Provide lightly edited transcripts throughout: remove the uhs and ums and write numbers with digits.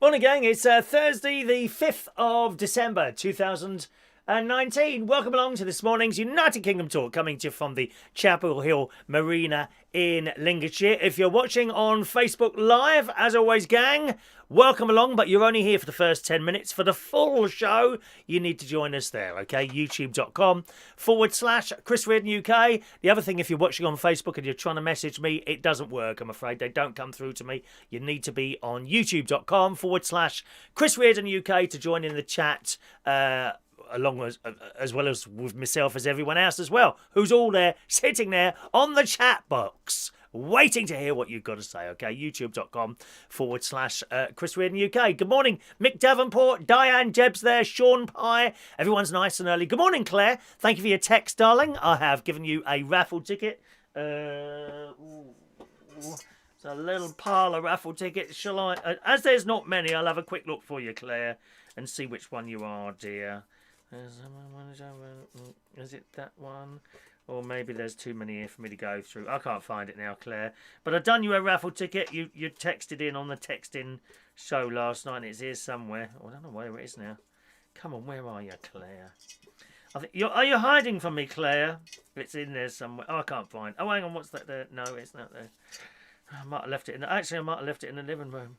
Morning, gang. It's Thursday, the 5th of December, 2019. Welcome along to this morning's United Kingdom Talk, coming to you from the Chapel Hill Marina in Lincolnshire. If you're watching on Facebook Live, as always, gang, welcome along, but you're only here for the first 10 minutes. For the full show, you need to join us there, okay? youtube.com/Chris Reardon UK. The other thing, if you're watching on Facebook and you're trying to message me, it doesn't work, I'm afraid. They don't come through to me. You need to be on youtube.com/Chris Reardon UK to join in the chat, along as well as with myself as everyone else as well, who's all there, sitting there on the chat box, waiting to hear what you've got to say, okay? youtube.com/Chris Reardon UK. Good morning, Mick Davenport, Diane Jeb's there, Sean Pye. Everyone's nice and early. Good morning, Claire. Thank you for your text, darling. I have given you a raffle ticket. It's a little pile of raffle tickets. Shall I? As there's not many, I'll have a quick look for you, Claire, and see which one you are, dear. Is it that one? Or maybe there's too many here for me to go through. I can't find it now, Claire. But I've done you a raffle ticket. You texted in on the texting show last night. It's here somewhere. Oh, I don't know where it is now. Come on, where are you, Claire? Are you hiding from me, Claire? It's in there somewhere. Oh, I can't find. Oh, hang on. What's that there? No, it's not there. I might have left it in. Actually, I might have left it in the living room.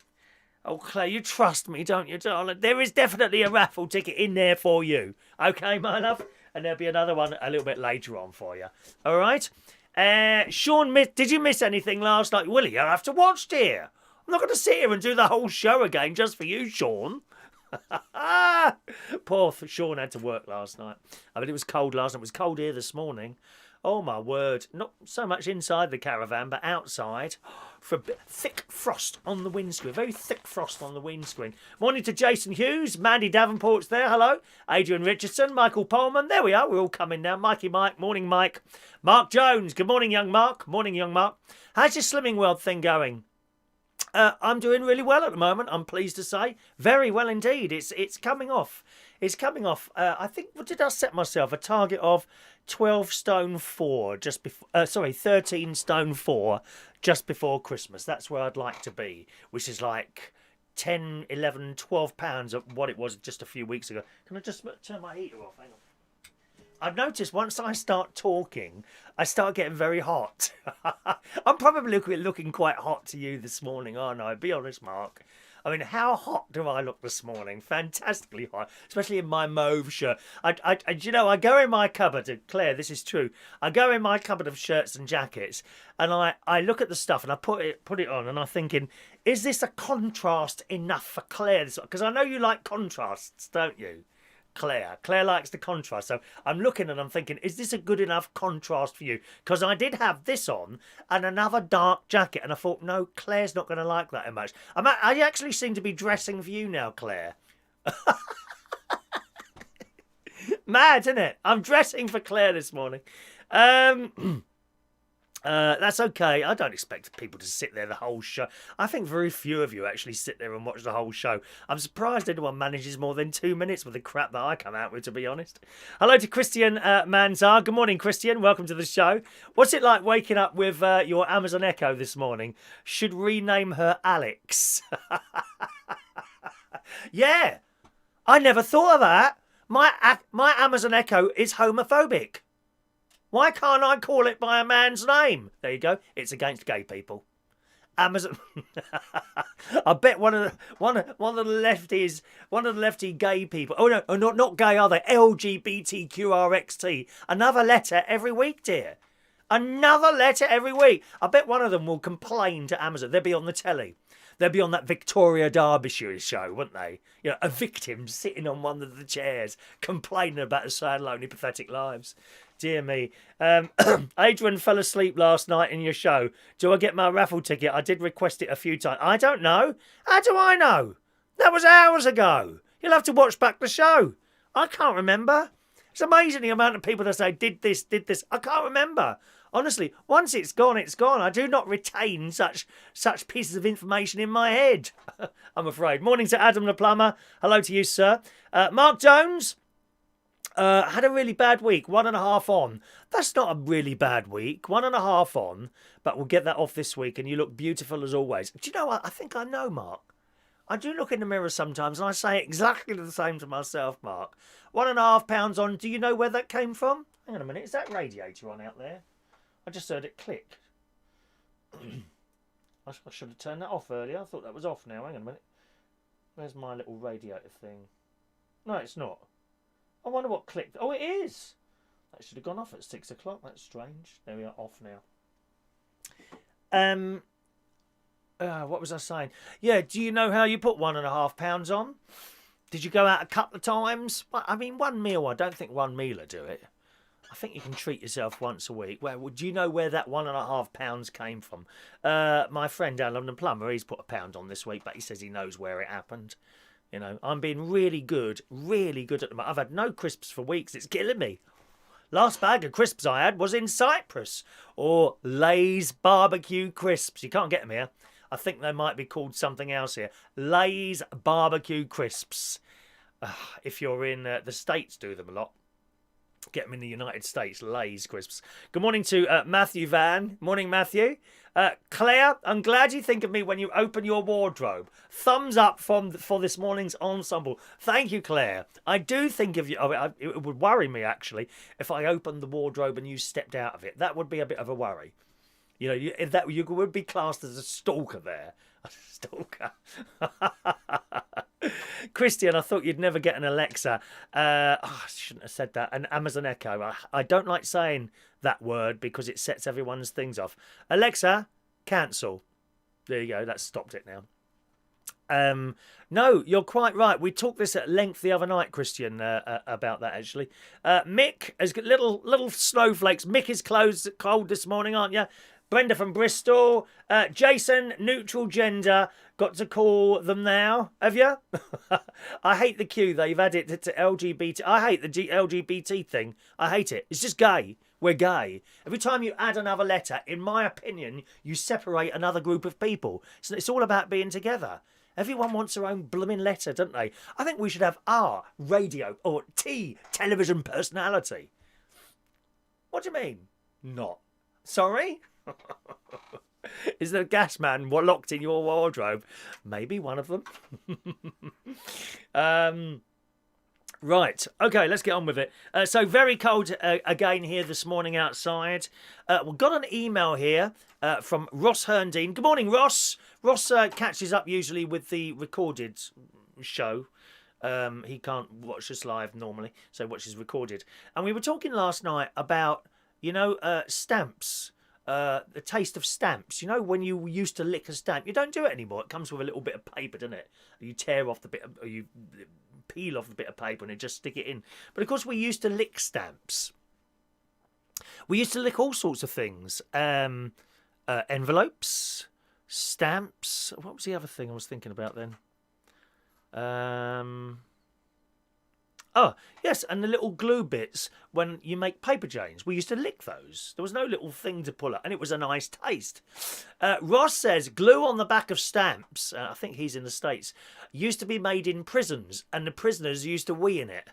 Oh, Claire, you trust me, don't you, darling? There is definitely a raffle ticket in there for you. Okay, my love? And there'll be another one a little bit later on for you. All right? Sean, did you miss anything last night? Willie, you'll have to watch, dear. I'm not going to sit here and do the whole show again just for you, Sean. Poor Sean had to work last night. I mean, it was cold last night. It was cold here this morning. Oh, my word. Not so much inside the caravan, but outside. For a bit thick frost on the windscreen. Very thick frost on the windscreen. Morning to Jason Hughes. Mandy Davenport's there. Hello. Adrian Richardson. Michael Pullman. There we are. We're all coming now. Mikey Mike. Morning, Mike. Mark Jones. Good morning, young Mark. Morning, young Mark. How's your Slimming World thing going? I'm doing really well at the moment, I'm pleased to say. Very well indeed. It's coming off. It's coming off. I think, what did I set myself? A target of 12 stone 4 just before, 13 stone 4 just before Christmas. That's where I'd like to be, which is like 10, 11, 12 pounds of what it was just a few weeks ago. Can I just turn my heater off? Hang on. I've noticed once I start talking, I start getting very hot. I'm probably looking quite hot to you this morning, aren't I? Be honest, Mark. I mean, how hot do I look this morning? Fantastically hot, especially in my mauve shirt. I go in my cupboard, Claire, this is true. I go in my cupboard of shirts and jackets, and I look at the stuff and I put it on, and I'm thinking, is this a contrast enough for Claire? Because I know you like contrasts, don't you? Claire likes the contrast, so I'm looking and I'm thinking, is this a good enough contrast for you? Because I did have this on and another dark jacket, and I thought, no, Claire's not going to like that much. I actually seem to be dressing for you now, Claire. Mad, isn't it? I'm dressing for Claire this morning. That's okay. I don't expect people to sit there the whole show. I think very few of you actually sit there and watch the whole show. I'm surprised anyone manages more than 2 minutes with the crap that I come out with, to be honest. Hello to Christian Manzar. Good morning, Christian. Welcome to the show. What's it like waking up with your Amazon Echo this morning? Should rename her Alex. Yeah, I never thought of that. My Amazon Echo is homophobic. Why can't I call it by a man's name? There you go. It's against gay people. Amazon. I bet one of the lefty gay people. Oh no, not gay, are they? LGBTQRXT. Another letter every week, dear. Another letter every week. I bet one of them will complain to Amazon. They'll be on the telly. They'll be on that Victoria Derbyshire show, wouldn't they? You know, a victim sitting on one of the chairs, complaining about the sad, lonely, pathetic lives. Dear me. Adrian fell asleep last night in your show. Do I get my raffle ticket? I did request it a few times. I don't know. How do I know? That was hours ago. You'll have to watch back the show. I can't remember. It's amazing the amount of people that say, did this. I can't remember. Honestly, once it's gone, it's gone. I do not retain such pieces of information in my head, I'm afraid. Morning to Adam the Plumber. Hello to you, sir. Mark Jones. Had a really bad week, 1.5 on. That's not a really bad week, 1.5 on, but we'll get that off this week, and you look beautiful as always. Do you know what? I think I know, Mark. I do look in the mirror sometimes and I say exactly the same to myself, Mark. £1.5 on, do you know where that came from? Hang on a minute, is that radiator on out there? I just heard it click. I should have turned that off earlier. I thought that was off now. Hang on a minute. Where's my little radiator thing? No, it's not. I wonder what clicked. Oh, it is. That should have gone off at 6 o'clock. That's strange. There we are, off now. What was I saying? Yeah, do you know how you put £1.5 on? Did you go out a couple of times? I mean, one meal. I don't think one meal will do it. I think you can treat yourself once a week. Well, do you know where that £1.5 came from? My friend down London Plumber, he's put £1 on this week, but he says he knows where it happened. You know, I'm being really good at the moment. I've had no crisps for weeks. It's killing me. Last bag of crisps I had was in Cyprus. Or Lay's barbecue crisps. You can't get them here. I think they might be called something else here. Lay's barbecue crisps. If you're in the States, do them a lot. Get them in the United States. Lay's crisps. Good morning to Matthew Van. Morning, Matthew. Claire, I'm glad you think of me when you open your wardrobe. Thumbs up for this morning's ensemble. Thank you, Claire. I do think of you. It would worry me, actually, if I opened the wardrobe and you stepped out of it. That would be a bit of a worry. You know, you would be classed as a stalker there. A stalker. Christian, I thought you'd never get an Alexa. I shouldn't have said that. An Amazon Echo. I don't like saying that word because it sets everyone's things off. Alexa, cancel. There you go. That's stopped it now. No, you're quite right. We talked this at length the other night, Christian, about that, actually. Mick has got little snowflakes. Mick is cold this morning, aren't you? Brenda from Bristol. Jason, neutral gender. Got to call them now, have you? I hate the Q. They've added it to LGBT. I hate the LGBT thing. I hate it. It's just gay. We're gay. Every time you add another letter, in my opinion, you separate another group of people. So it's all about being together. Everyone wants their own blooming letter, don't they? I think we should have R, radio, or T, television personality. What do you mean? Not. Sorry? Is the gas man locked in your wardrobe? Maybe one of them. Right. Okay, let's get on with it. So very cold again here this morning outside. We've got an email here from Ross Herndine. Good morning, Ross. Ross catches up usually with the recorded show. He can't watch us live normally, so watches recorded. And we were talking last night about, stamps. The taste of stamps. You know, when you used to lick a stamp, you don't do it anymore. It comes with a little bit of paper, doesn't it? You tear off the bit, or you peel off the bit of paper and just stick it in. But of course, we used to lick stamps. We used to lick all sorts of things. Envelopes, stamps. What was the other thing I was thinking about then? Oh, yes, and the little glue bits when you make paper chains. We used to lick those. There was no little thing to pull up, and it was a nice taste. Ross says glue on the back of stamps, I think he's in the States, used to be made in prisons, and the prisoners used to wee in it.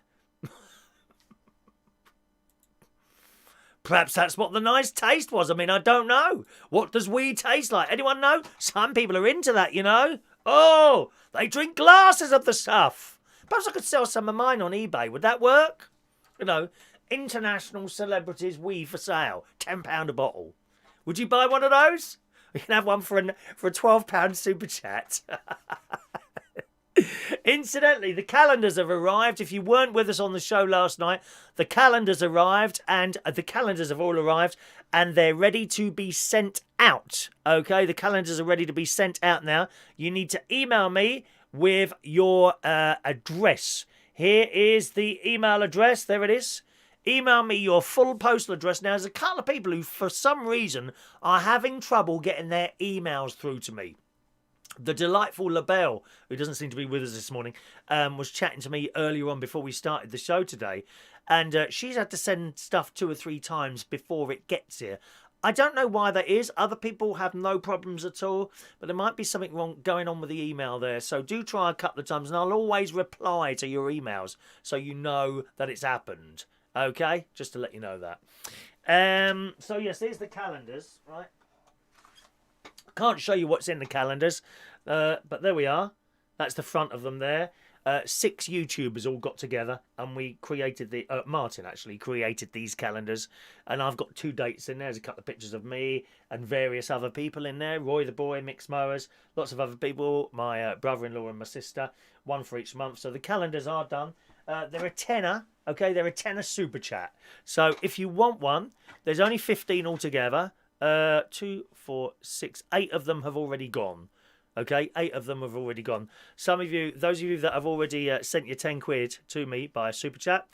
Perhaps that's what the nice taste was. I mean, I don't know. What does wee taste like? Anyone know? Some people are into that, you know. Oh, they drink glasses of the stuff. Perhaps I could sell some of mine on eBay. Would that work? You know, international celebrities wee for sale. £10 a bottle. Would you buy one of those? We can have one for a £12 super chat. Incidentally, the calendars have arrived. If you weren't with us on the show last night, the calendars arrived, and the calendars have all arrived, and they're ready to be sent out. Okay, the calendars are ready to be sent out now. You need to email me with your address. Here is the email address. There it is. Email me your full postal address. Now, there's a couple of people who, for some reason, are having trouble getting their emails through to me. The delightful LaBelle, who doesn't seem to be with us this morning, was chatting to me earlier on before we started the show today. And she's had to send stuff 2 or 3 times before it gets here. I don't know why that is. Other people have no problems at all, but there might be something wrong going on with the email there. So do try a couple of times, and I'll always reply to your emails so you know that it's happened. Okay? Just to let you know that. So yes, here's the calendars, right? I can't show you what's in the calendars, but there we are. That's the front of them there. 6 YouTubers all got together and we created the... Martin actually created these calendars. And I've got 2 dates in there. There's a couple of pictures of me and various other people in there. Roy the Boy, Mixed Mowers, lots of other people. My brother-in-law and my sister. 1 for each month. So the calendars are done. They're a tenner. Okay, they're a tenner super chat. So if you want one, there's only 15 altogether. 2, 4, 6, 8 of them have already gone. Okay, 8 of them have already gone. Some of you, those of you that have already sent your 10 quid to me by a super chat.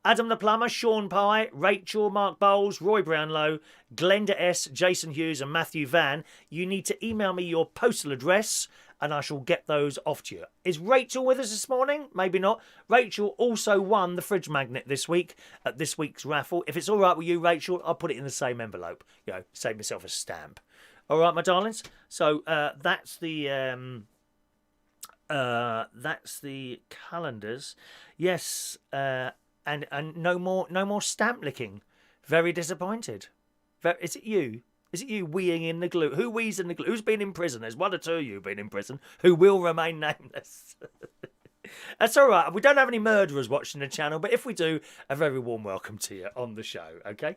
Adam the Plumber, Sean Pye, Rachel, Mark Bowles, Roy Brownlow, Glenda S, Jason Hughes and Matthew Van. You need to email me your postal address and I shall get those off to you. Is Rachel with us this morning? Maybe not. Rachel also won the fridge magnet this week at this week's raffle. If it's all right with you, Rachel, I'll put it in the same envelope. You know, save myself a stamp. All right, my darlings. So that's the calendars. Yes, and no more stamp licking. Very disappointed. Is it you? Is it you weeing in the glue? Who wees in the glue? Who's been in prison? There's 1 or 2 of you been in prison who will remain nameless. That's all right. We don't have any murderers watching the channel, but if we do, a very warm welcome to you on the show. Okay.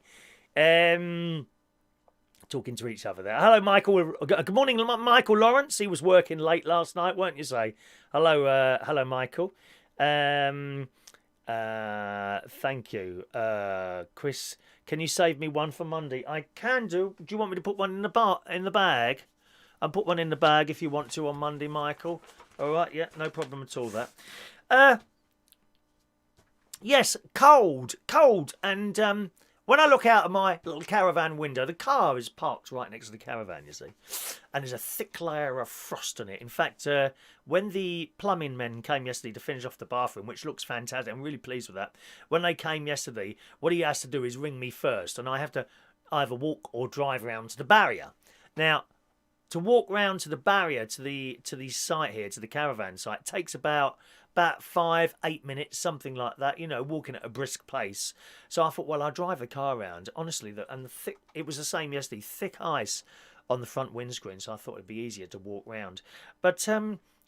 Talking to each other there. Hello, Michael. Good morning, Michael Lawrence. He was working late last night, weren't you? Say hello, hello, Michael. Thank you, Chris. Can you save me one for Monday? I can do. Do you want me to put one in the bag? I'll put one in the bag if you want to on Monday, Michael. All right, yeah, no problem at all. That. Yes, cold, and when I look out of my little caravan window, the car is parked right next to the caravan, you see. And there's a thick layer of frost on it. In fact, when the plumbing men came yesterday to finish off the bathroom, which looks fantastic, I'm really pleased with that. When they came yesterday, what he has to do is ring me first. And I have to either walk or drive around to the barrier. Now, to walk round to the barrier, to the site here, to the caravan site, takes about 5-8 minutes, something like that, you know, walking at a brisk pace. So I thought, well, I'll drive the car around. Honestly, it was the same yesterday, thick ice on the front windscreen, so I thought it'd be easier to walk round. But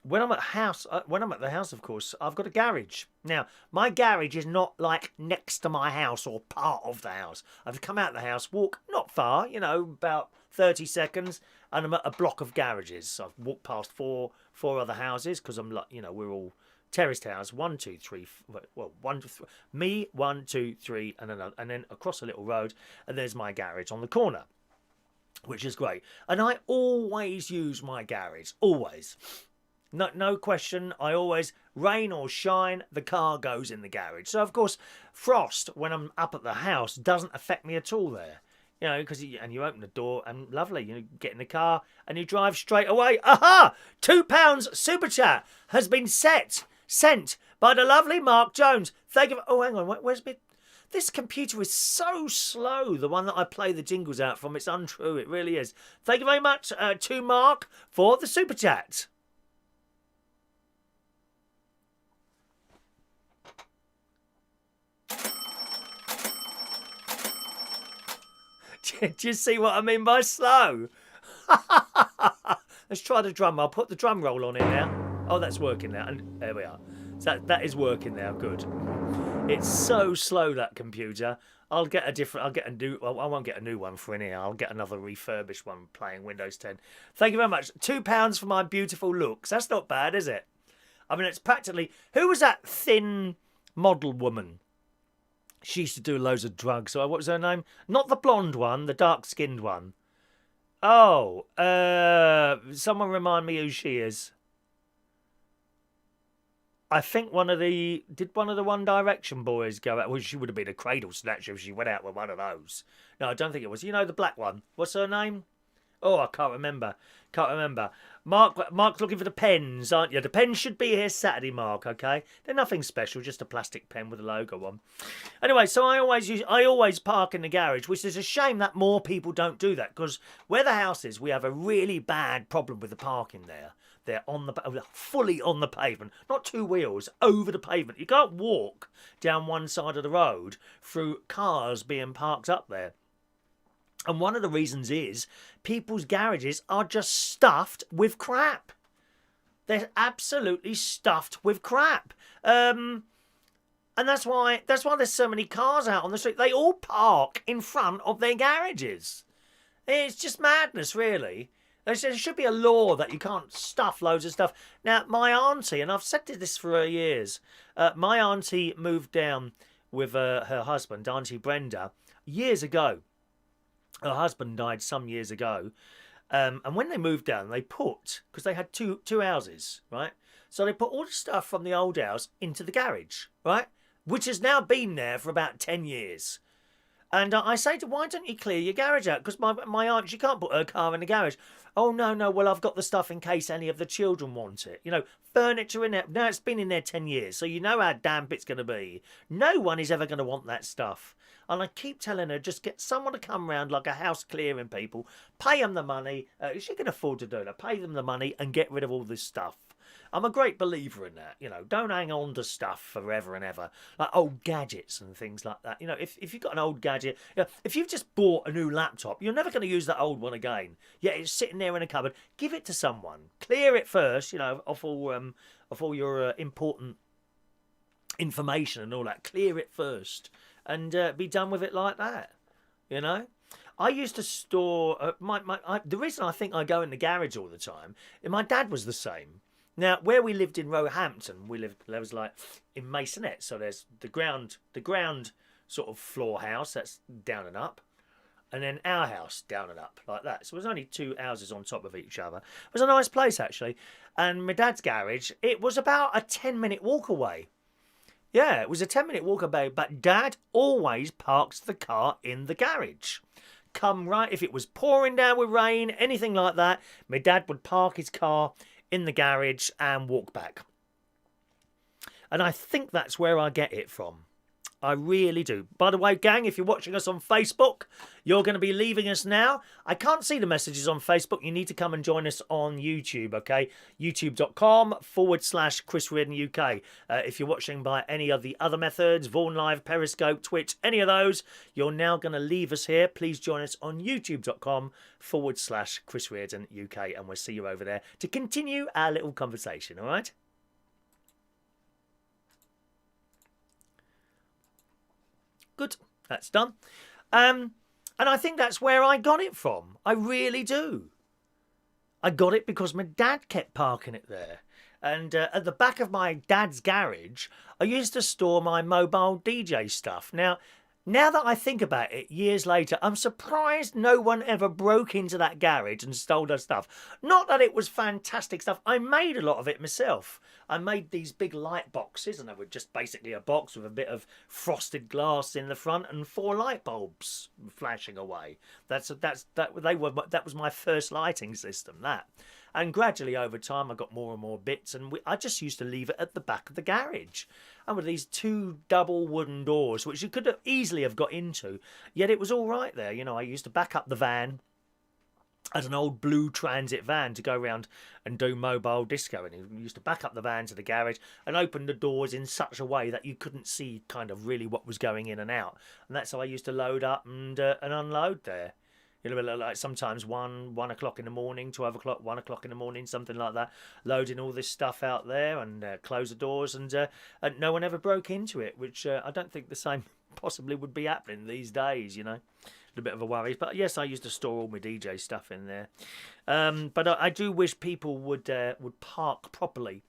when I'm at the house, of course, I've got a garage. Now, my garage is not like next to my house or part of the house. I've come out of the house, walk not far, you know, about 30 seconds, and I'm at a block of garages. I've walked past four other houses because I'm like, you know, we're all terraced house, 1, 2, 3. Well, 1, 2, 3. Me, 1, 2, 3, and another, and then across a little road, and there's my garage on the corner, which is great. And I always use my garage, always. No question. I always, rain or shine, the car goes in the garage. So of course, frost when I'm up at the house doesn't affect me at all there. You know, because you open the door and lovely, you get in the car and you drive straight away. Aha! £2 super chat has been sent by the lovely Mark Jones. Thank you. Oh, hang on, where's me? This computer is so slow. The one that I play the jingles out from, it's untrue. It really is. Thank you very much to Mark for the super chat. Do you see what I mean by slow? Let's try the drum. I'll put the drum roll on it now. Oh, that's working now. And there we are. So that is working now. Good. It's so slow, that computer. I won't get a new one for in here. I'll get another refurbished one playing Windows 10. Thank you very much. £2 for my beautiful looks. That's not bad, is it? I mean, it's practically... Who was that thin model woman? She used to do loads of drugs. So what was her name? Not the blonde one, the dark-skinned one. Oh, someone remind me who she is. I think did one of the One Direction boys go out? Well, she would have been a cradle snatcher if she went out with one of those. No, I don't think it was. You know, the black one. What's her name? Oh, I can't remember. Mark's looking for the pens, aren't you? The pens should be here Saturday, Mark, okay? They're nothing special, just a plastic pen with a logo on. Anyway, so I always park in the garage, which is a shame that more people don't do that, because where the house is, we have a really bad problem with the parking there. They're fully on the pavement, not 2 wheels, over the pavement. You can't walk down one side of the road through cars being parked up there. And one of the reasons is people's garages are just stuffed with crap. They're absolutely stuffed with crap. And that's why there's so many cars out on the street. They all park in front of their garages. It's just madness, really. There should be a law that you can't stuff loads of stuff. Now, my auntie, and I've said this for years, my auntie moved down with her husband, Auntie Brenda, years ago. Her husband died some years ago. And when they moved down, they put, because they had two houses, right? So they put all the stuff from the old house into the garage, right? Which has now been there for about 10 years. And I say to her, why don't you clear your garage out? Because my aunt, she can't put her car in the garage. Oh, no, well, I've got the stuff in case any of the children want it. You know, furniture in there. Now, it's been in there 10 years, so you know how damp it's going to be. No one is ever going to want that stuff. And I keep telling her, just get someone to come round like a house clearing people, pay them the money. She can afford to do that. Pay them the money and get rid of all this stuff. I'm a great believer in that. You know, don't hang on to stuff forever and ever, like old gadgets and things like that. You know, if you've got an old gadget, you know, if you've just bought a new laptop, you're never going to use that old one again. Yeah, it's sitting there in a cupboard. Give it to someone. Clear it first. You know, off all your important information and all that. Clear it first and be done with it like that. You know. I used to store the reason I think I go in the garage all the time. My dad was the same. Now, where we lived in Roehampton, there was like in Masonette, so there's the ground sort of floor house, that's down and up, and then our house down and up, like that. So it was only two houses on top of each other. It was a nice place, actually. And my dad's garage, it was about a 10-minute walk away. Yeah, it was a 10-minute walk away, but Dad always parks the car in the garage. Come right, if it was pouring down with rain, anything like that, my dad would park his car in the garage and walk back. And I think that's where I get it from. I really do. By the way, gang, if you're watching us on Facebook, you're going to be leaving us now. I can't see the messages on Facebook. You need to come and join us on YouTube, okay? youtube.com/Chris Reardon UK. If you're watching by any of the other methods, Vaughan Live, Periscope, Twitch, any of those, you're now going to leave us here. Please join us on youtube.com/Chris Reardon UK, and we'll see you over there to continue our little conversation, all right? Good, that's done. And I think that's where I got it from. I really do. I got it because my dad kept parking it there. And at the back of my dad's garage, I used to store my mobile DJ stuff. Now that I think about it, years later, I'm surprised no one ever broke into that garage and stole their stuff. Not that it was fantastic stuff. I made a lot of it myself. I made these big light boxes, and they were just basically a box with a bit of frosted glass in the front and 4 light bulbs flashing away. That was my first lighting system. That. And gradually over time, I got more and more bits, and I just used to leave it at the back of the garage. And with these 2 double wooden doors, which you could have easily have got into, yet it was all right there. You know, I used to back up the van as an old blue transit van to go around and do mobile disco, and you used to back up the van to the garage and open the doors in such a way that you couldn't see kind of really what was going in and out. And that's how I used to load up and unload there. You know, like sometimes 1 o'clock in the morning, 12 o'clock, 1 o'clock in the morning, something like that, loading all this stuff out there and close the doors, and no one ever broke into it, which I don't think the same possibly would be happening these days, you know. A bit of a worry. But yes, I used to store all my DJ stuff in there. But I do wish people would park properly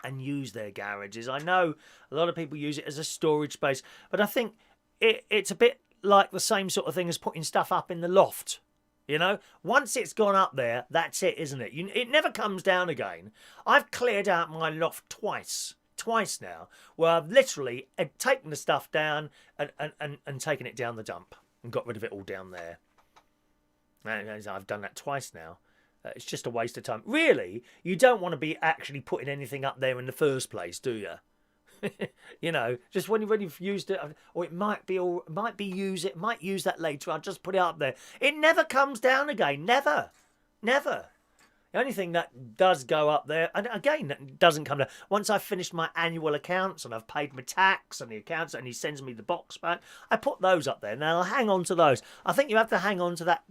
and use their garages. I know a lot of people use it as a storage space, but I think it's a bit like the same sort of thing as putting stuff up in the loft. You know, once it's gone up there, that's it, isn't it? It never comes down again. I've cleared out my loft twice now, where I've literally taken the stuff down and taken it down the dump and got rid of it all down there. And I've done that twice now. It's just a waste of time. Really, you don't want to be actually putting anything up there in the first place, do you? You know, just when you've used it, or it might use that later. I'll just put it up there. It never comes down again. Never. The only thing that does go up there, and again, that doesn't come down. Once I've finished my annual accounts and I've paid my tax and the accounts, and he sends me the box back, I put those up there. Now I'll hang on to those. I think you have to hang on to that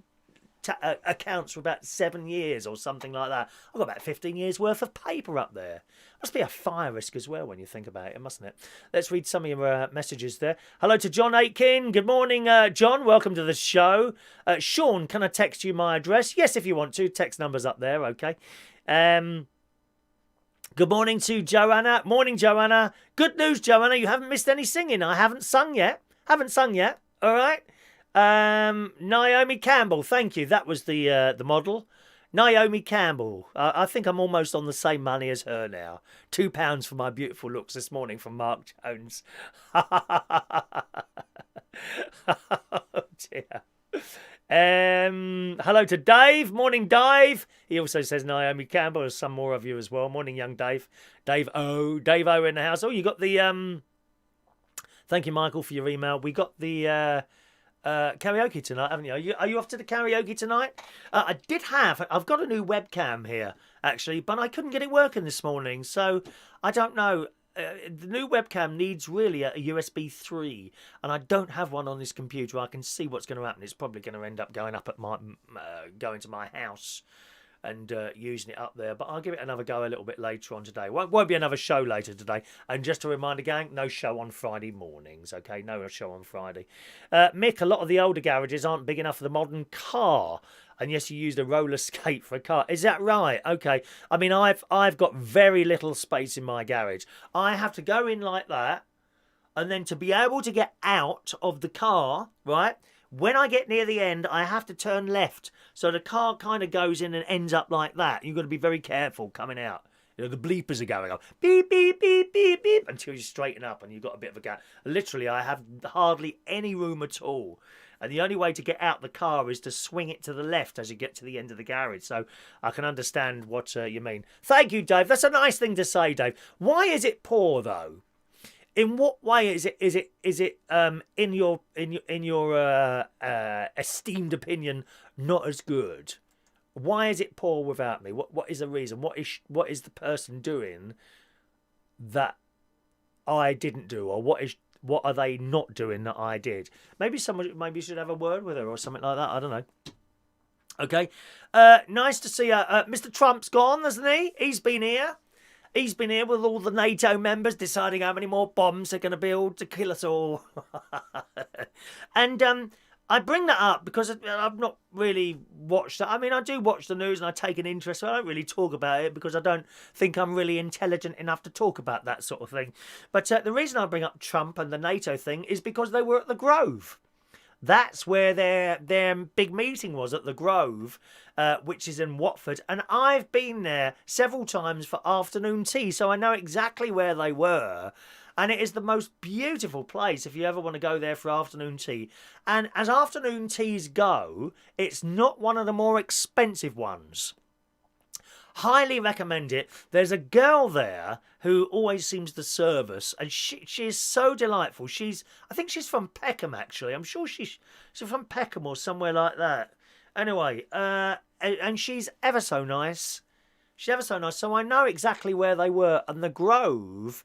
accounts for about 7 years or something like that. I've got about 15 years worth of paper up there. Must be a fire risk as well when you think about it, mustn't it? Let's read some of your messages there. Hello to John Aitken. Good morning, John. Welcome to the show. Sean, can I text you my address? Yes, if you want to. Text number's up there, okay. Good morning to Joanna. Morning, Joanna. Good news, Joanna. You haven't missed any singing. I haven't sung yet. All right. Naomi Campbell. Thank you. That was the model. Naomi Campbell. I think I'm almost on the same money as her now. £2 for my beautiful looks this morning from Mark Jones. Oh dear. Hello to Dave. Morning, Dave. He also says Naomi Campbell. There's some more of you as well. Morning, young Dave. Dave O in the house. Oh, you got the thank you, Michael, for your email. We got the karaoke tonight, haven't you? Are you off to the karaoke tonight? I've got a new webcam here actually, but I couldn't get it working this morning, so I don't know. The new webcam needs really a USB 3, and I don't have one on this computer. I can see what's going to happen. It's probably going to end up going up at my going to my house and using it up there. But I'll give it another go a little bit later on today. Won't be another show later today. And just a reminder, gang, no show on Friday mornings. Okay, no show on Friday. Mick, a lot of the older garages aren't big enough for the modern car. And yes, you used a roller skate for a car. Is that right? Okay. I mean, I've got very little space in my garage. I have to go in like that, and then to be able to get out of the car, right? When I get near the end, I have to turn left. So the car kind of goes in and ends up like that. You've got to be very careful coming out. You know, the bleepers are going up. Beep, beep, beep, beep, beep, until you straighten up and you've got a bit of a gap. Literally, I have hardly any room at all. And the only way to get out the car is to swing it to the left as you get to the end of the garage. So I can understand what you mean. Thank you, Dave. That's a nice thing to say, Dave. Why is it poor, though? In what way is it in your esteemed opinion not as good? Why is it poor without me? What is the reason? What is the person doing that I didn't do, or what are they not doing that I did? Maybe should have a word with her or something like that. I don't know. Okay. Nice to see Mr. Trump's gone, hasn't he? He's been here. He's been here with all the NATO members deciding how many more bombs they're going to build to kill us all. And I bring that up because I've not really watched that. I mean, I do watch the news and I take an interest, but I don't really talk about it because I don't think I'm really intelligent enough to talk about that sort of thing. But the reason I bring up Trump and the NATO thing is because they were at the Grove. That's where their big meeting was, at the Grove, which is in Watford. And I've been there several times for afternoon tea, so I know exactly where they were. And it is the most beautiful place if you ever want to go there for afternoon tea. And as afternoon teas go, it's not one of the more expensive ones. Highly recommend it. There's a girl there who always seems to serve us, and she is so delightful. I think she's from Peckham, actually. I'm sure she's from Peckham or somewhere like that. Anyway, and she's ever so nice. She's ever so nice. So I know exactly where they were. And the Grove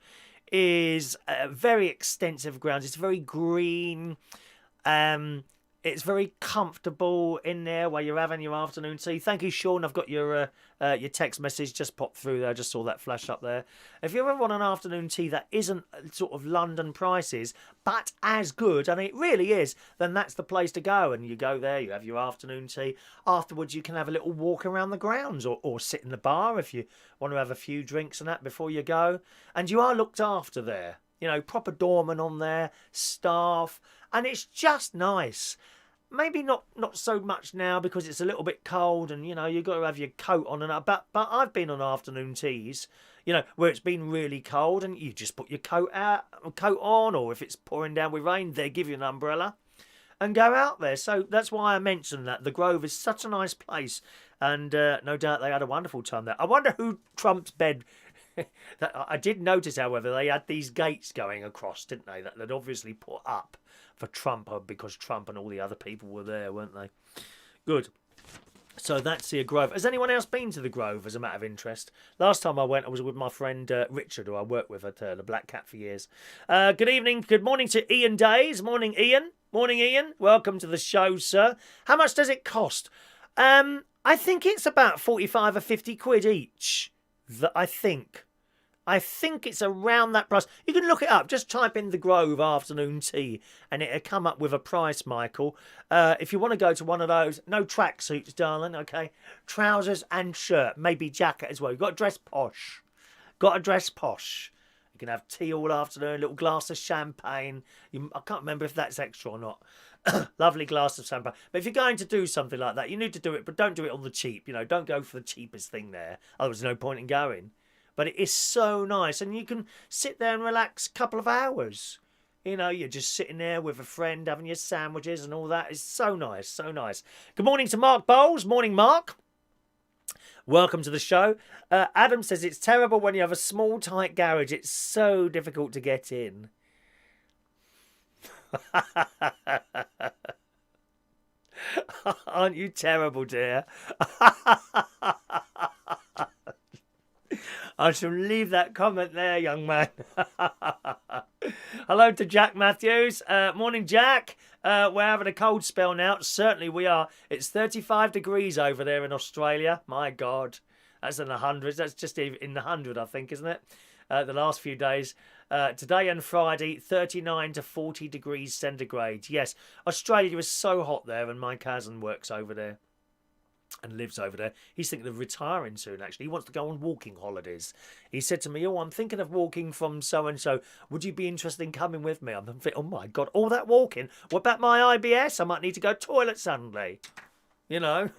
is very extensive grounds. It's very green. It's very comfortable in there where you're having your afternoon tea. Thank you, Sean. I've got your text message just popped through there. I just saw that flash up there. If you ever want an afternoon tea that isn't sort of London prices, but as good, and it really is, then that's the place to go. And you go there, you have your afternoon tea. Afterwards, you can have a little walk around the grounds or sit in the bar if you want to have a few drinks and that before you go. And you are looked after there. You know, proper doorman on there, staff, and it's just nice. Maybe not so much now because it's a little bit cold and, you know, you've got to have your coat on and that. But I've been on afternoon teas, you know, where it's been really cold and you just put your coat on, or if it's pouring down with rain, they give you an umbrella and go out there. So that's why I mentioned that. The Grove is such a nice place, and no doubt they had a wonderful time there. I wonder who Trump's bed... I did notice, however, they had these gates going across, didn't they, that they'd obviously put up for Trump, because Trump and all the other people were there, weren't they? Good. So that's the Grove. Has anyone else been to the Grove, as a matter of interest? Last time I went, I was with my friend Richard, who I worked with at the Black Cat for years. Good evening, good morning to Ian Days. Morning, Ian. Morning, Ian. Welcome to the show, sir. How much does it cost? I think it's about 45 or 50 quid each. I think it's around that price. You can look it up. Just type in the Grove afternoon tea and it'll come up with a price, Michael. If you want to go to one of those, no tracksuits, darling, okay? Trousers and shirt, maybe jacket as well. You've got to dress posh. You can have tea all afternoon, a little glass of champagne. I can't remember if that's extra or not. Lovely glass of champagne. But if you're going to do something like that, you need to do it, but don't do it on the cheap. You know, don't go for the cheapest thing there. Otherwise, there's no point in going. But it is so nice, and you can sit there and relax a couple of hours. You know, you're just sitting there with a friend, having your sandwiches and all that. It's so nice, so nice. Good morning to Mark Bowles. Morning, Mark. Welcome to the show. Adam says it's terrible when you have a small, tight garage. It's so difficult to get in. Aren't you terrible, dear? I shall leave that comment there, young man. Hello to Jack Matthews. Morning, Jack. We're having a cold spell now. Certainly we are. It's 35 degrees over there in Australia. My God. That's in the hundreds. That's just in the 100, I think, isn't it? The last few days. Today and Friday, 39 to 40 degrees centigrade. Yes, Australia is so hot there, and my cousin works over there and lives over there. He's thinking of retiring soon, actually. He wants to go on walking holidays. He said to me, oh, I'm thinking of walking from so-and-so. Would you be interested in coming with me? I'm thinking, oh, my God, all that walking. What about my IBS? I might need to go toilet Sunday. You know.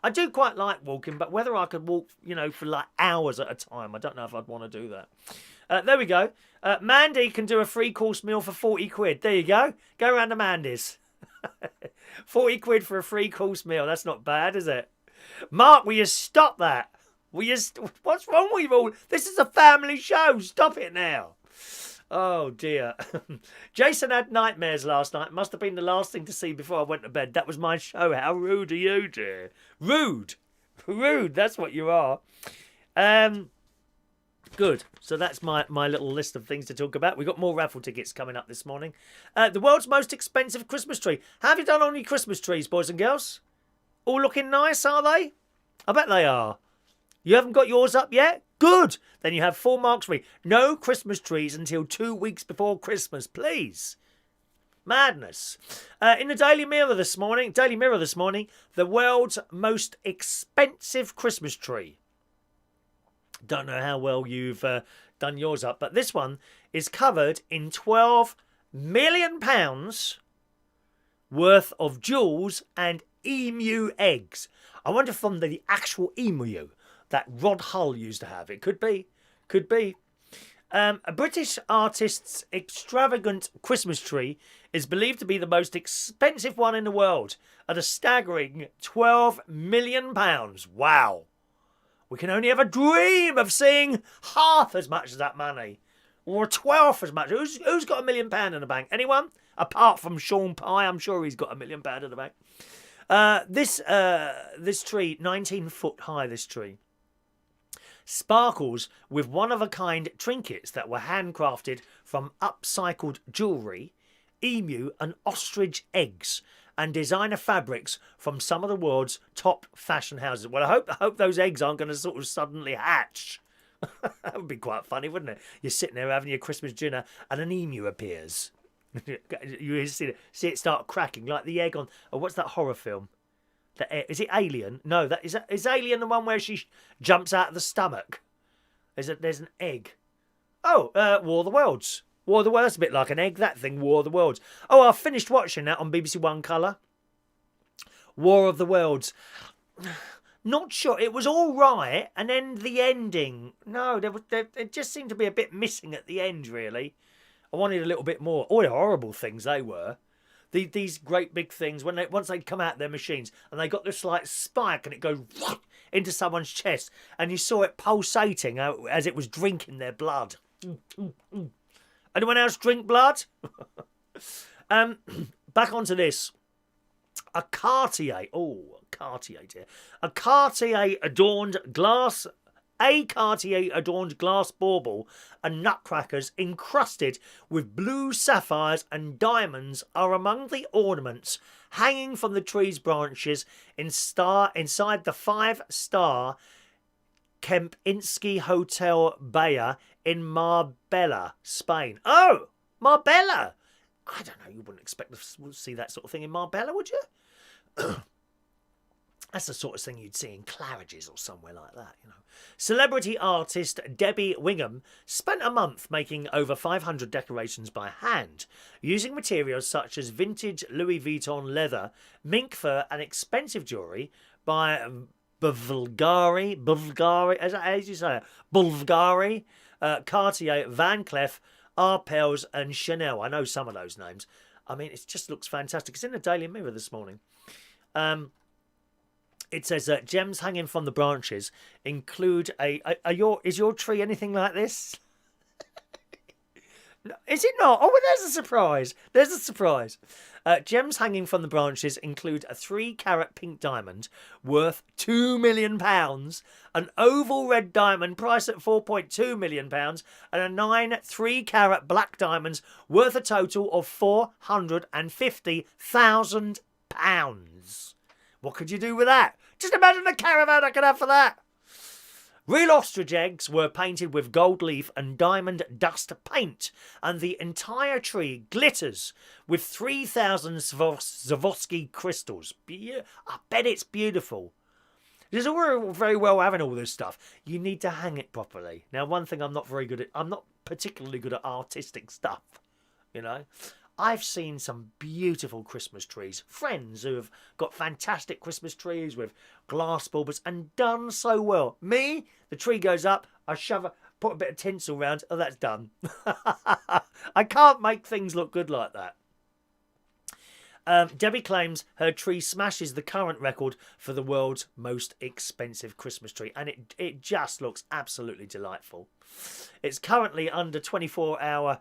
I do quite like walking, but whether I could walk, you know, for like hours at a time, I don't know if I'd want to do that. There we go. Mandy can do a 3-course meal for 40 quid. There you go. Go around to Mandy's. 40 quid for a 3-course meal. That's not bad, is it? Mark, will you stop that? What's wrong with you all? This is a family show. Stop it now. Oh, dear. Jason had nightmares last night. Must have been the last thing to see before I went to bed. That was my show. How rude are you, dear? Rude. Rude. That's what you are. Good. So that's my little list of things to talk about. We've got more raffle tickets coming up this morning. The world's most expensive Christmas tree. Have you done on your Christmas trees, boys and girls? All looking nice, are they? I bet they are. You haven't got yours up yet? Good. Then you have 4 marks free. No Christmas trees until 2 weeks before Christmas, please. Madness. In the Daily Mirror this morning, the world's most expensive Christmas tree. Don't know how well you've done yours up, but this one is covered in £12 million worth of jewels and emu eggs. I wonder from the actual emu that Rod Hull used to have. It could be. Could be. A British artist's extravagant Christmas tree is believed to be the most expensive one in the world at a staggering £12 million. Wow. We can only ever dream of seeing half as much as that money. Or a twelfth as much. Who's got £1 million in the bank? Anyone? Apart from Sean Pye, I'm sure he's got £1 million in the bank. This tree, 19 foot high, this tree, sparkles with one-of-a-kind trinkets that were handcrafted from upcycled jewellery, emu and ostrich eggs, and designer fabrics from some of the world's top fashion houses. Well, I hope those eggs aren't going to sort of suddenly hatch. That would be quite funny, wouldn't it? You're sitting there having your Christmas dinner and an emu appears. You see it start cracking like the egg on... Oh, what's that horror film? Is it Alien? No, is Alien the one where she jumps out of the stomach? There's an egg. Oh, War of the Worlds. War of the Worlds, a bit like an egg, that thing, War of the Worlds. Oh, I finished watching that on BBC One Colour. War of the Worlds. Not sure. It was all right, and then the ending. No, there just seemed to be a bit missing at the end, really. I wanted a little bit more. Oh, the horrible things they were. These great big things, once they come out their machines, and they got this like spike, and it goes into someone's chest, and you saw it pulsating as it was drinking their blood. Anyone else drink blood? Back onto this. A Cartier. Oh, Cartier, dear. A Cartier adorned glass bauble and nutcrackers encrusted with blue sapphires and diamonds are among the ornaments hanging from the tree's branches inside the 5-star Kempinski Hotel Bayer in Marbella, Spain. Oh, Marbella! I don't know, you wouldn't expect to see that sort of thing in Marbella, would you? That's the sort of thing you'd see in Claridge's or somewhere like that, you know. Celebrity artist Debbie Wingham spent a month making over 500 decorations by hand, using materials such as vintage Louis Vuitton leather, mink fur, and expensive jewellery by Bulgari, how do you say it? Bulgari, Cartier, Van Cleef, Arpels, and Chanel. I know some of those names. I mean, it just looks fantastic. It's in the Daily Mirror this morning. It says that gems hanging from the branches include is your tree anything like this? No, is it not? Oh, well, there's a surprise. There's a surprise. Gems hanging from the branches include a 3-carat pink diamond worth £2 million, an oval red diamond priced at £4.2 million, and a 9 3-carat black diamonds worth a total of £450,000. What could you do with that? Just imagine the caravan I could have for that. Real ostrich eggs were painted with gold leaf and diamond dust paint, and the entire tree glitters with 3,000 Swarovski crystals. I bet it's beautiful. It's all very well having all this stuff. You need to hang it properly. Now, one thing I'm not particularly good at artistic stuff, you know. I've seen some beautiful Christmas trees. Friends who have got fantastic Christmas trees with glass bulbs and done so well. Me, the tree goes up, I put a bit of tinsel around, oh, that's done. I can't make things look good like that. Debbie claims her tree smashes the current record for the world's most expensive Christmas tree, and it just looks absolutely delightful. It's currently under 24-hour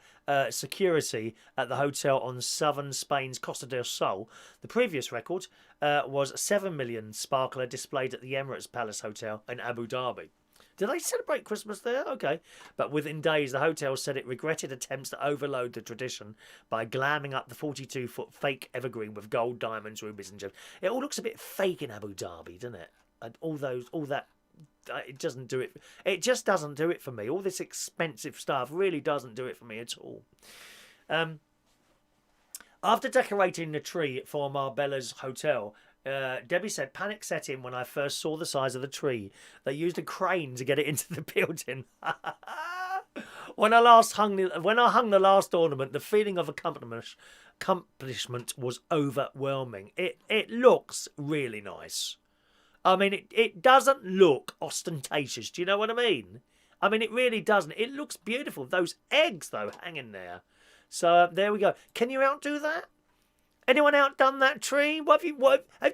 security at the hotel on southern Spain's Costa del Sol. The previous record was 7 million sparkler displayed at the Emirates Palace Hotel in Abu Dhabi. Did they celebrate Christmas there? Okay. But within days, the hotel said it regretted attempts to overload the tradition by glamming up the 42-foot fake evergreen with gold, diamonds, rubies and gems. It all looks a bit fake in Abu Dhabi, doesn't it? And all that, it doesn't do it. It just doesn't do it for me. All this expensive stuff really doesn't do it for me at all. After decorating the tree for Marbella's hotel, Debbie said, panic set in when I first saw the size of the tree. They used a crane to get it into the building. When I hung the last ornament, the feeling of accomplishment was overwhelming. It looks really nice. I mean, it doesn't look ostentatious. Do you know what I mean? I mean, it really doesn't. It looks beautiful. Those eggs, though, hanging there. So there we go. Can you outdo that? Anyone outdone that tree? Do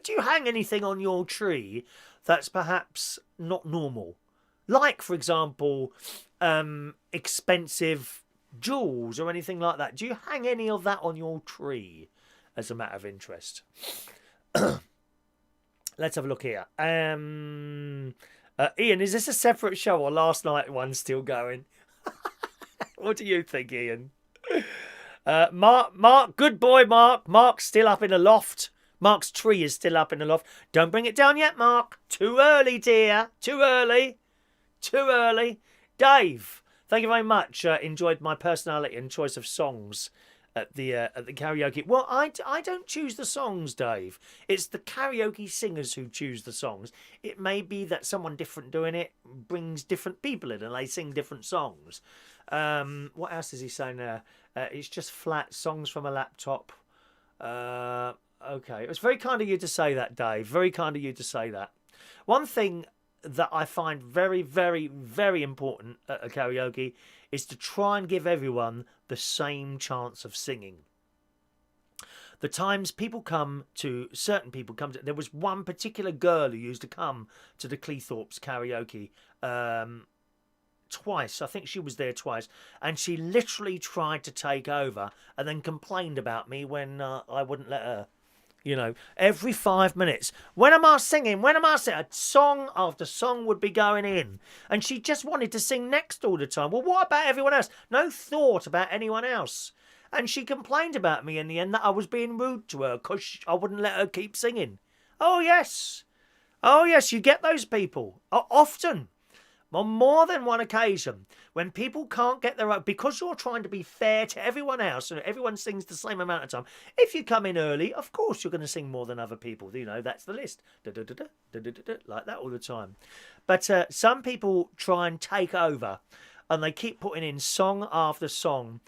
you hang anything on your tree that's perhaps not normal? Like, for example, expensive jewels or anything like that. Do you hang any of that on your tree as a matter of interest? Let's have a look here. Ian, is this a separate show or last night one still going? What do you think, Ian? Mark, good boy, Mark. Mark's still up in the loft. Mark's tree is still up in the loft. Don't bring it down yet, Mark. Too early, dear. Too early. Too early. Dave, thank you very much. Enjoyed my personality and choice of songs at the karaoke. Well, I don't choose the songs, Dave. It's the karaoke singers who choose the songs. It may be that someone different doing it brings different people in and they sing different songs. What else is he saying there? It's just flat songs from a laptop. Okay. It was very kind of you to say that, Dave. Very kind of you to say that. One thing that I find very, very, very important at a karaoke is to try and give everyone the same chance of singing. The times certain people come to, there was one particular girl who used to come to the Cleethorpes karaoke, twice. I think she was there twice, and she literally tried to take over and then complained about me when I wouldn't let her. You know, every 5 minutes. When am I singing? When am I singing? Song after song would be going in. And she just wanted to sing next all the time. Well, what about everyone else? No thought about anyone else. And she complained about me in the end that I was being rude to her because I wouldn't let her keep singing. Oh, yes. Oh, yes, you get those people. Often. On more than one occasion, when people can't get their own, because you're trying to be fair to everyone else and everyone sings the same amount of time. If you come in early, of course you're going to sing more than other people. You know, that's the list. Like that all the time. But some people try and take over and they keep putting in song after song.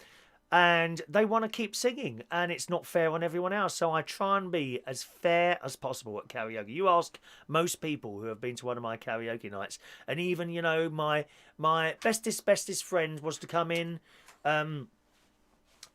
And they want to keep singing, and it's not fair on everyone else. So I try and be as fair as possible at karaoke. You ask most people who have been to one of my karaoke nights, and even, you know, my bestest friend was to come in, and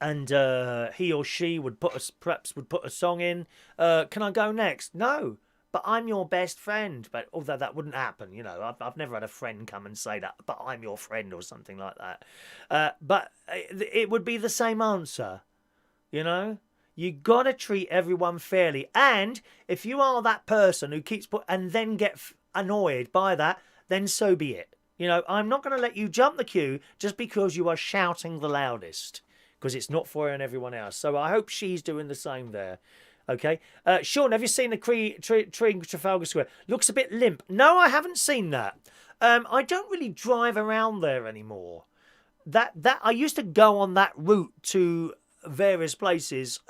he or she would put a song in. Can I go next? No. But I'm your best friend. But although that wouldn't happen, you know, I've never had a friend come and say that. But I'm your friend or something like that. But it would be the same answer, you know. You gotta treat everyone fairly. And if you are that person who keeps and then get annoyed by that, then so be it. You know, I'm not going to let you jump the queue just because you are shouting the loudest, because it's not fair on everyone else. So I hope she's doing the same there. Okay. Sean, have you seen the tree in Trafalgar Square? Looks a bit limp. No, I haven't seen that. I don't really drive around there anymore. That I used to go on that route to various places.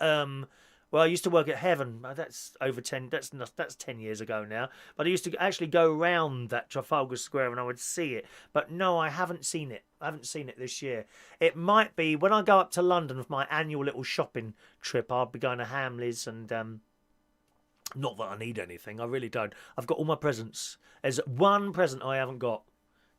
Well, I used to work at Heaven. That's over 10. That's 10 years ago now. But I used to actually go around that Trafalgar Square and I would see it. But no, I haven't seen it. I haven't seen it this year. It might be when I go up to London for my annual little shopping trip. I'll be going to Hamleys and not that I need anything. I really don't. I've got all my presents. There's one present I haven't got.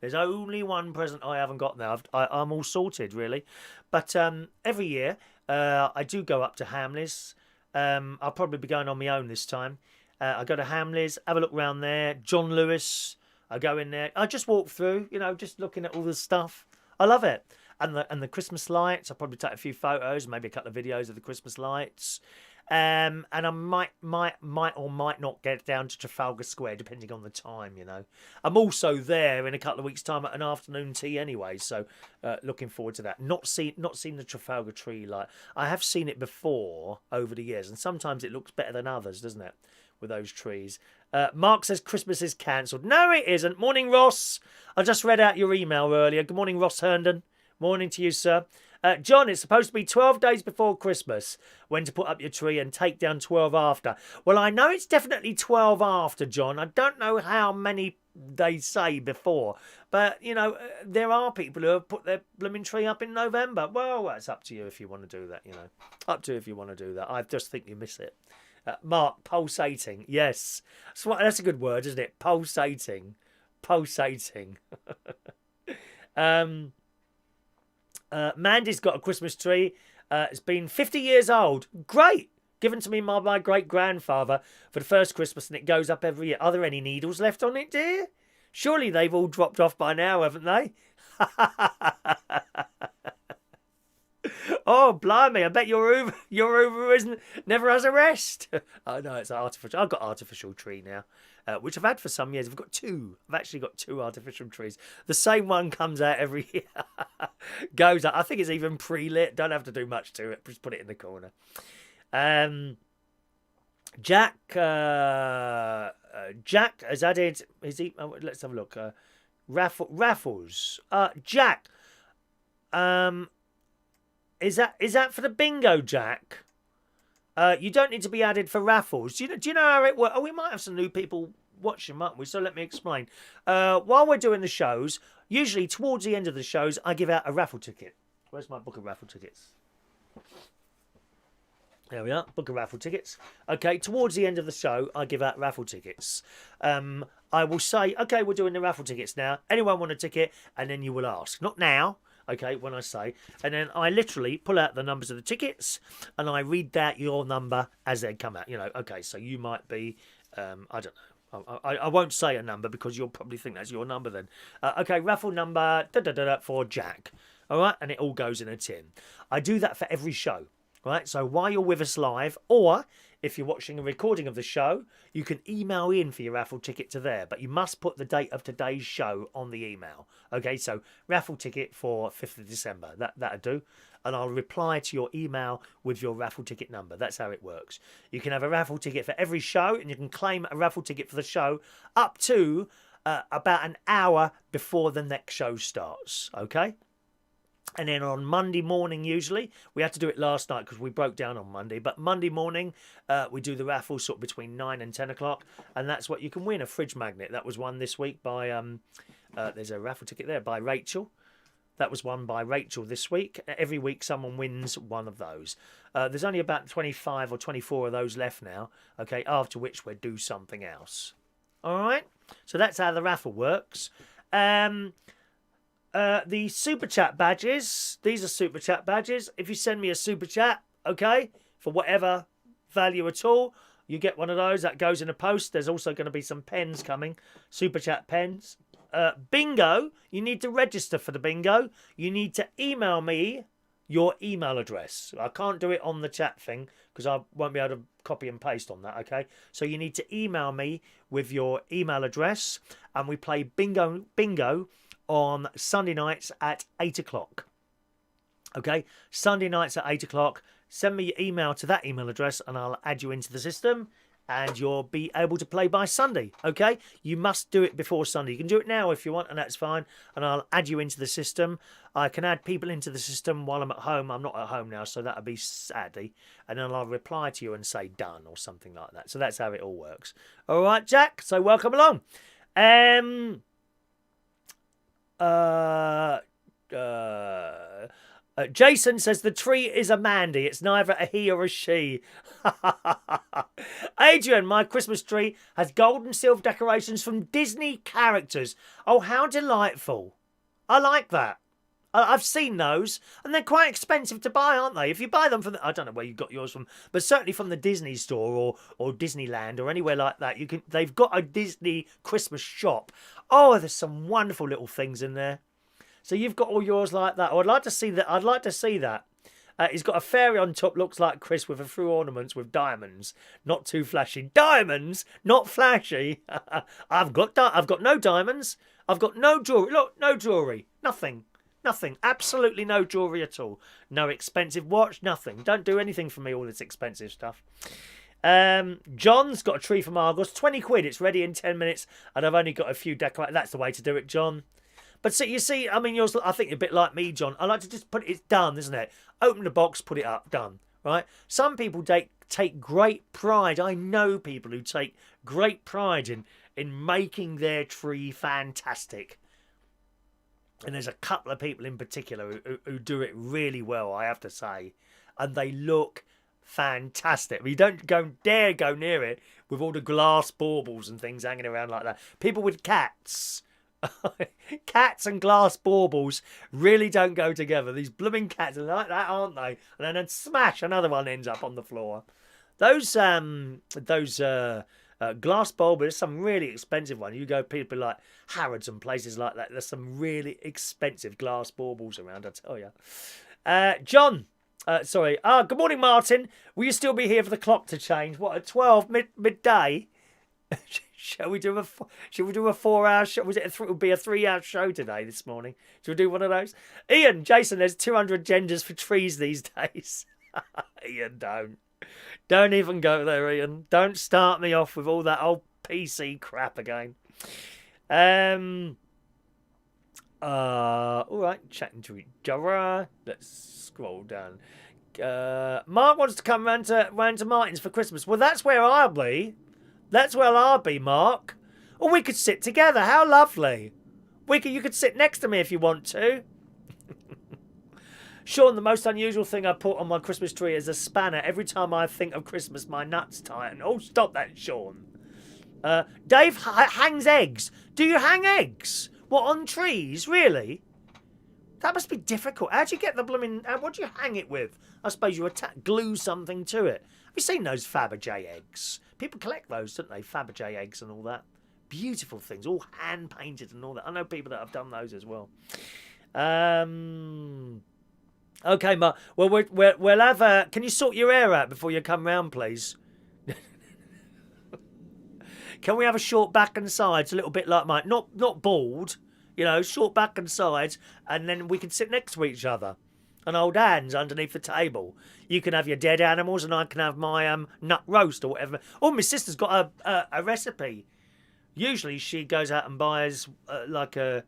There's only one present I haven't got now. I'm all sorted, really. But every year I do go up to Hamleys. I'll probably be going on my own this time. I go to Hamleys, have a look around there. John Lewis, I go in there. I just walk through, you know, just looking at all the stuff. I love it. And the Christmas lights. I'll probably take a few photos, maybe a couple of videos of the Christmas lights. And I might or might not get down to Trafalgar Square, depending on the time, you know. I'm also there in a couple of weeks' time at an afternoon tea anyway, so looking forward to that. Not seen the Trafalgar tree light. I have seen it before over the years, and sometimes it looks better than others, doesn't it, with those trees. Mark says Christmas is cancelled. No, it isn't. Morning, Ross. I just read out your email earlier. Good morning, Ross Herndon. Morning to you, sir. John, it's supposed to be 12 days before Christmas when to put up your tree and take down 12 after. Well, I know it's definitely 12 after, John. I don't know how many they say before. But, you know, there are people who have put their blooming tree up in November. Well, that's up to you if you want to do that, you know. Up to you if you want to do that. I just think you miss it. Mark, pulsating. Yes. That's a good word, isn't it? Pulsating. Pulsating. Mandy's got a Christmas tree. It's been 50 years old. Great. Given to me by my great-grandfather for the first Christmas, and it goes up every year. Are there any needles left on it, dear? Surely they've all dropped off by now, haven't they? Oh, blimey, I bet your Uber never has a rest. Oh, no, it's artificial. I've got an artificial tree now, which I've had for some years. I've got two. I've actually got two artificial trees. The same one comes out every year. Goes up. I think it's even pre-lit. Don't have to do much to it. Just put it in the corner. Jack has added... let's have a look. Raffles. Jack... Is that for the bingo, Jack? You don't need to be added for raffles. Do you know how it works? Oh, we might have some new people watching, mightn't we? So let me explain. While we're doing the shows, usually towards the end of the shows, I give out a raffle ticket. Where's my book of raffle tickets? There we are, book of raffle tickets. Okay, towards the end of the show, I give out raffle tickets. I will say, okay, we're doing the raffle tickets now. Anyone want a ticket? And then you will ask. Not now. Okay, when I say, and then I literally pull out the numbers of the tickets and I read out your number as they come out. You know, okay, so you might be, I don't know. I won't say a number because you'll probably think that's your number then. Okay, raffle number for Jack. All right, and it all goes in a tin. I do that for every show. Right, so while you're with us live, or if you're watching a recording of the show, you can email in for your raffle ticket to there, but you must put the date of today's show on the email. Okay, so raffle ticket for 5th of December. That'll do. And I'll reply to your email with your raffle ticket number. That's how it works. You can have a raffle ticket for every show, and you can claim a raffle ticket for the show up to about an hour before the next show starts. Okay? And then on Monday morning, usually, we had to do it last night because we broke down on Monday. But Monday morning, we do the raffle sort of between 9 and 10 o'clock. And that's what you can win, a fridge magnet. That was won this week by, there's a raffle ticket there by Rachel. That was won by Rachel this week. Every week someone wins one of those. There's only about 25 or 24 of those left now. Okay, after which we'll do something else. All right? So that's how the raffle works. The Super Chat badges. These are Super Chat badges. If you send me a Super Chat, okay, for whatever value at all, you get one of those. That goes in a post. There's also going to be some pens coming. Super Chat pens. Bingo, you need to register for the bingo. You need to email me your email address. I can't do it on the chat thing because I won't be able to copy and paste on that, okay? So you need to email me with your email address, and we play bingo on Sunday nights at 8 o'clock. Okay, Sunday nights at 8 o'clock. Send me your email to that email address and I'll add you into the system. And you'll be able to play by Sunday, okay? You must do it before Sunday. You can do it now if you want, and that's fine. And I'll add you into the system. I can add people into the system while I'm at home. I'm not at home now, so that'll be Saturday. And then I'll reply to you and say done or something like that. So that's how it all works. All right, Jack? So welcome along. Jason says the tree is a Mandy. It's neither a he or a she. Adrian, my Christmas tree has gold and silver decorations from Disney characters. Oh, how delightful. I like that. I've seen those, and they're quite expensive to buy, aren't they? If you buy them from, I don't know where you got yours from, but certainly from the Disney store or Disneyland or anywhere like that, they've got a Disney Christmas shop. Oh, there's some wonderful little things in there. So you've got all yours like that. Oh, I'd like to see that. I'd like to see that. He's got a fairy on top, looks like Chris, with a few ornaments with diamonds. Not too flashy. Diamonds, not flashy. I've got no diamonds. I've got no jewelry. Look, no jewelry. Nothing. Absolutely no jewelry at all. No expensive watch. Nothing. Don't do anything for me. All this expensive stuff. John's got a tree from Argos. 20 quid. It's ready in 10 minutes, and I've only got a few decorations. That's the way to do it, John. But so you see, I mean, I think you're a bit like me, John. I like to just put it, it's done, isn't it? Open the box, put it up, done, right? Some people take great pride. I know people who take great pride in making their tree fantastic. And there's a couple of people in particular who do it really well, I have to say. And they look fantastic. You don't dare go near it with all the glass baubles and things hanging around like that. People with cats. Cats and glass baubles really don't go together. These blooming cats are like that, aren't they? And then smash, another one ends up on the floor. Those glass baubles, there's some really expensive ones. You go people like Harrods and places like that. There's some really expensive glass baubles around, I tell you. John, sorry. Good morning, Martin. Will you still be here for the clock to change? What, at 12 midday? Shall we do a 4-hour show? It would be a 3-hour show today, this morning. Shall we do one of those? Ian, Jason, there's 200 genders for trees these days. Ian, don't even go there, Ian. Don't start me off with all that old PC crap again. All right, chatting to each other. Let's scroll down. Mark wants to come round to Martin's for Christmas. Well, that's where I'll be. That's where I'll be, Mark. Or we could sit together. How lovely. You could sit next to me if you want to. Sean, the most unusual thing I put on my Christmas tree is a spanner. Every time I think of Christmas, my nuts tighten. Oh, stop that, Sean. Dave hangs eggs. Do you hang eggs? What, on trees? Really? That must be difficult. How do you get the blooming... what do you hang it with? I suppose you glue something to it. Have you seen those Fabergé eggs? People collect those, don't they? Fabergé eggs and all that. Beautiful things, all hand-painted and all that. I know people that have done those as well. Okay, Mark. Well, we'll have... can you sort your hair out before you come round, please? Can we have a short back and sides, a little bit like mine? Not bald, you know, short back and sides, and then we can sit next to each other and hold hands underneath the table. You can have your dead animals, and I can have my nut roast or whatever. Oh, my sister's got a recipe. Usually she goes out and buys like a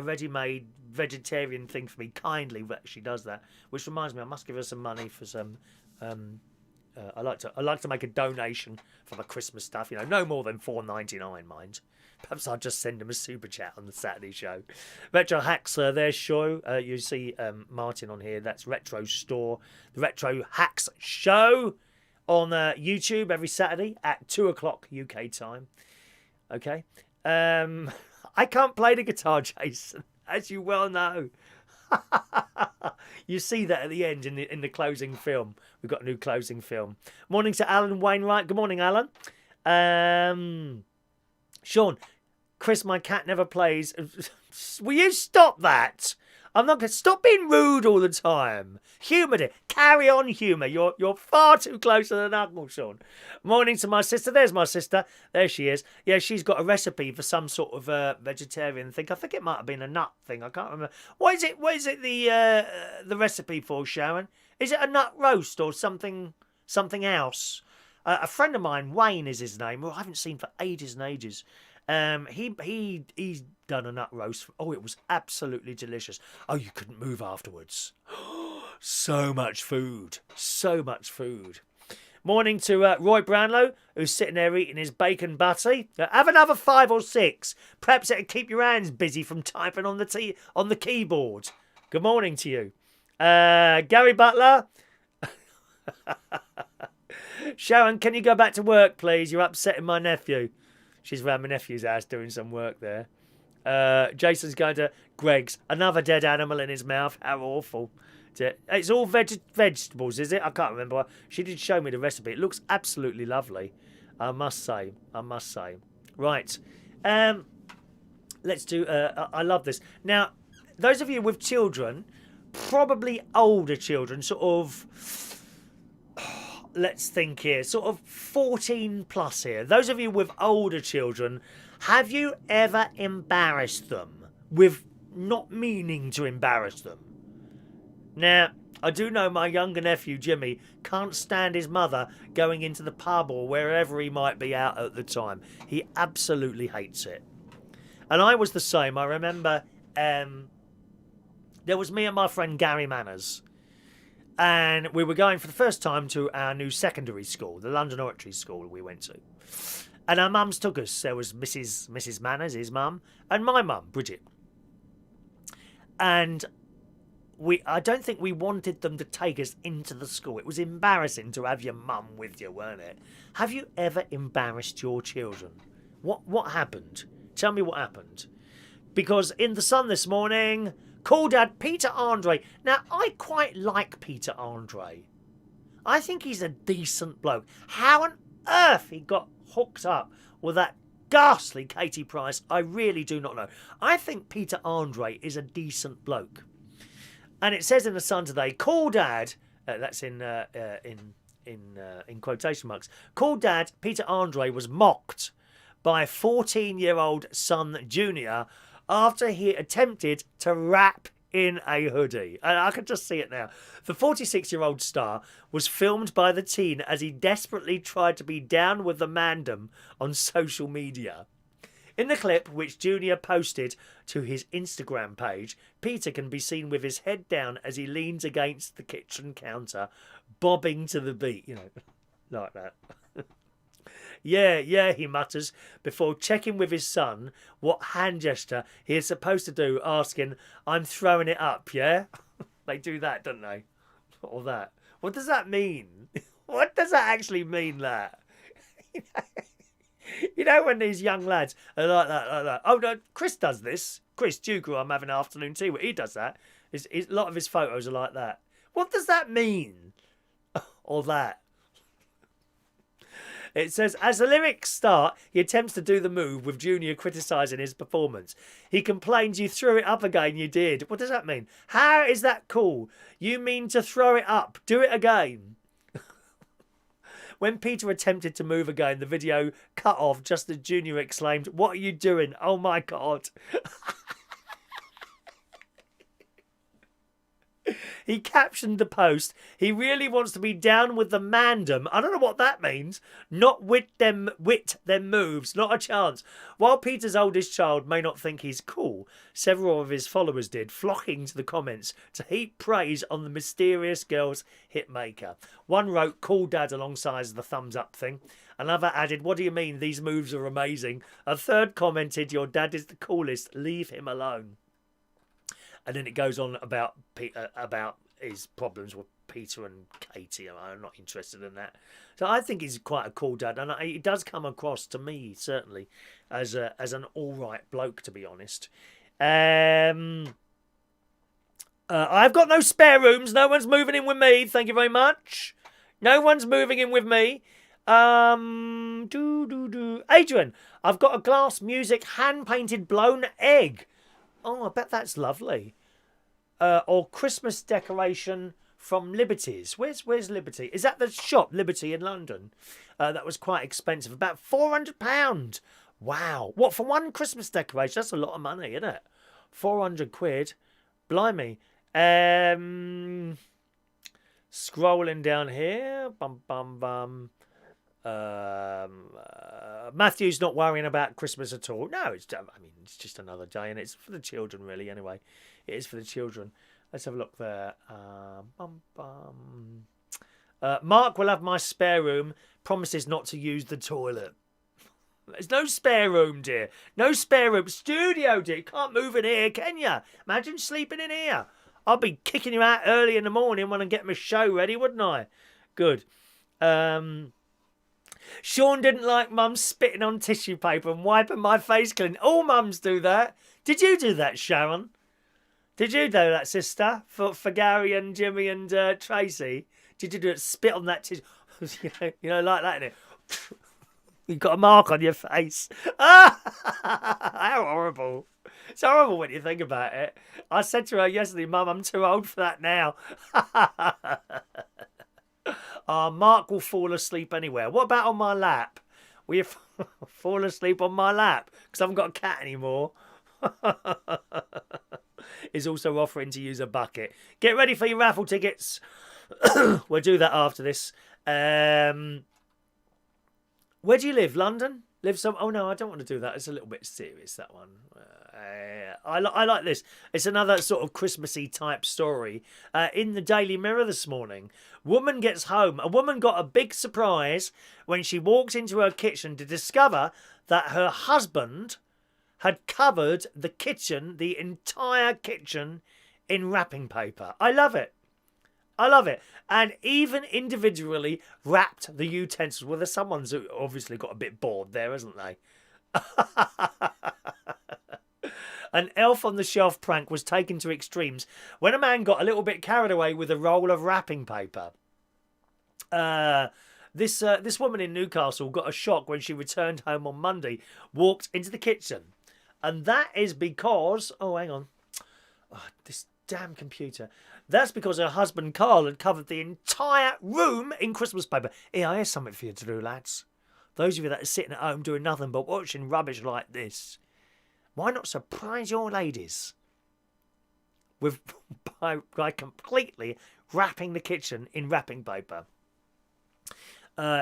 ready-made vegetarian thing for me. Kindly, she does that, which reminds me, I must give her some money for some. I like to make a donation for the Christmas stuff. You know, no more than $4.99, mind. Perhaps I'll just send him a super chat on the Saturday show. Retro Hacks, their show. You see Martin on here. That's Retro Store. The Retro Hacks show on YouTube every Saturday at 2:00 UK time. Okay. I can't play the guitar, Jason, as you well know. You see that at the end in the closing film. We've got a new closing film. Morning to Alan Wainwright. Good morning, Alan. Sean, Chris, my cat never plays. Will you stop that? I'm not going to stop being rude all the time. Humour it. Carry on, humour. You're far too close to the knuckle, Sean. Morning to my sister. There's my sister. There she is. Yeah, she's got a recipe for some sort of vegetarian thing. I think it might have been a nut thing. I can't remember. What is it the recipe for, Sharon? Is it a nut roast or something else? A friend of mine, Wayne is his name, who I haven't seen for ages and ages. He's done a nut roast. Oh, it was absolutely delicious. Oh, you couldn't move afterwards. So much food. Morning to Roy Brownlow, who's sitting there eating his bacon butty. Have another 5 or 6. Perhaps it'll keep your hands busy from typing on the keyboard. Good morning to you. Gary Butler. Sharon, can you go back to work, please? You're upsetting my nephew. She's around my nephew's house doing some work there. Jason's going to Greg's. Another dead animal in his mouth. How awful. It's all vegetables, is it? I can't remember. She did show me the recipe. It looks absolutely lovely, I must say. Right. Let's do... I love this. Now, those of you with children, probably older children, sort of... Let's think here, sort of 14 plus here. Those of you with older children, have you ever embarrassed them with not meaning to embarrass them? Now, I do know my younger nephew, Jimmy, can't stand his mother going into the pub or wherever he might be out at the time. He absolutely hates it. And I was the same. I remember there was me and my friend Gary Manners. And we were going for the first time to our new secondary school, the London Oratory School we went to. And our mums took us. There was Mrs. Manners, his mum, and my mum, Bridget. And I don't think we wanted them to take us into the school. It was embarrassing to have your mum with you, weren't it? Have you ever embarrassed your children? What happened? Tell me what happened. Because in The Sun this morning... Call Dad Peter Andre. Now, I quite like Peter Andre. I think he's a decent bloke. How on earth he got hooked up with that ghastly Katie Price, I really do not know. I think Peter Andre is a decent bloke. And it says in The Sun today, Call Dad, that's in quotation marks, Call Dad Peter Andre was mocked by 14-year-old son Junior after he attempted to rap in a hoodie. And I can just see it now. The 46-year-old star was filmed by the teen as he desperately tried to be down with the mandem on social media. In the clip, which Junior posted to his Instagram page, Peter can be seen with his head down as he leans against the kitchen counter, bobbing to the beat, you know, like that. Yeah, he mutters, before checking with his son what hand gesture he is supposed to do, asking, I'm throwing it up, yeah? They do that, don't they? Or that. What does that mean? What does that actually mean, that? You know when these young lads are like that. Oh, no, Chris does this. Chris Duke, who I'm having afternoon tea with, he does that. A lot of his photos are like that. What does that mean? Or that? It says, as the lyrics start, he attempts to do the move with Junior criticising his performance. He complains, you threw it up again, you did. What does that mean? How is that cool? You mean to throw it up? Do it again. When Peter attempted to move again, the video cut off just as Junior exclaimed, "What are you doing? Oh my God." He captioned the post, "He really wants to be down with the mandem." I don't know what that means. Not wit them moves. Not a chance. While Peter's oldest child may not think he's cool, several of his followers did, flocking to the comments to heap praise on the mysterious girl's hitmaker. One wrote, "Cool dad," alongside the thumbs up thing. Another added, "What do you mean? These moves are amazing." A third commented, "Your dad is the coolest. Leave him alone." And then it goes on about his problems with Peter and Katie. I'm not interested in that. So I think he's quite a cool dad, and he does come across to me certainly as an all right bloke, to be honest. I've got no spare rooms. No one's moving in with me. Thank you very much. No one's moving in with me. Adrian, I've got a glass music hand painted blown egg. Oh, I bet that's lovely. Or Christmas decoration from Liberty's. Where's Liberty? Is that the shop, Liberty in London? That was quite expensive. About £400. Wow. What, for one Christmas decoration? That's a lot of money, isn't it? 400 quid. Blimey. Scrolling down here. Matthew's not worrying about Christmas at all. No, it's just another day, and it's for the children, really. Anyway, it is for the children. Let's have a look there. Mark will have my spare room. Promises not to use the toilet. There's no spare room, dear. No spare room. Studio, dear. You can't move in here, can you? Imagine sleeping in here. I'll be kicking you out early in the morning when I get my show ready, wouldn't I? Good. Sean didn't like Mum spitting on tissue paper and wiping my face clean. All mums do that. Did you do that, Sharon? Did you do that, sister? For Gary and Jimmy and Tracy? Did you do it? Spit on that tissue? you know, like that, innit? You've got a mark on your face. How horrible. It's horrible when you think about it. I said to her yesterday, "Mum, I'm too old for that now." Mark will fall asleep anywhere. What about on my lap? Will you fall asleep on my lap? Because I haven't got a cat anymore. Is also offering to use a bucket. Get ready for your raffle tickets. We'll do that after this. Where do you live? London? Oh no, I don't want to do that. It's a little bit serious, that one. I like this. It's another sort of Christmassy type story. In the Daily Mirror this morning, woman gets home. A woman got a big surprise when she walked into her kitchen to discover that her husband had covered the entire kitchen, in wrapping paper. I love it. And even individually wrapped the utensils. Well, there's someone's obviously got a bit bored there, hasn't they? An elf on the shelf prank was taken to extremes when a man got a little bit carried away with a roll of wrapping paper. This woman in Newcastle got a shock when she returned home on Monday, walked into the kitchen. And that is because... Oh, hang on. Oh, this damn computer. That's because her husband Carl had covered the entire room in Christmas paper. Here's something for you to do, lads. Those of you that are sitting at home doing nothing but watching rubbish like this, why not surprise your ladies by completely wrapping the kitchen in wrapping paper?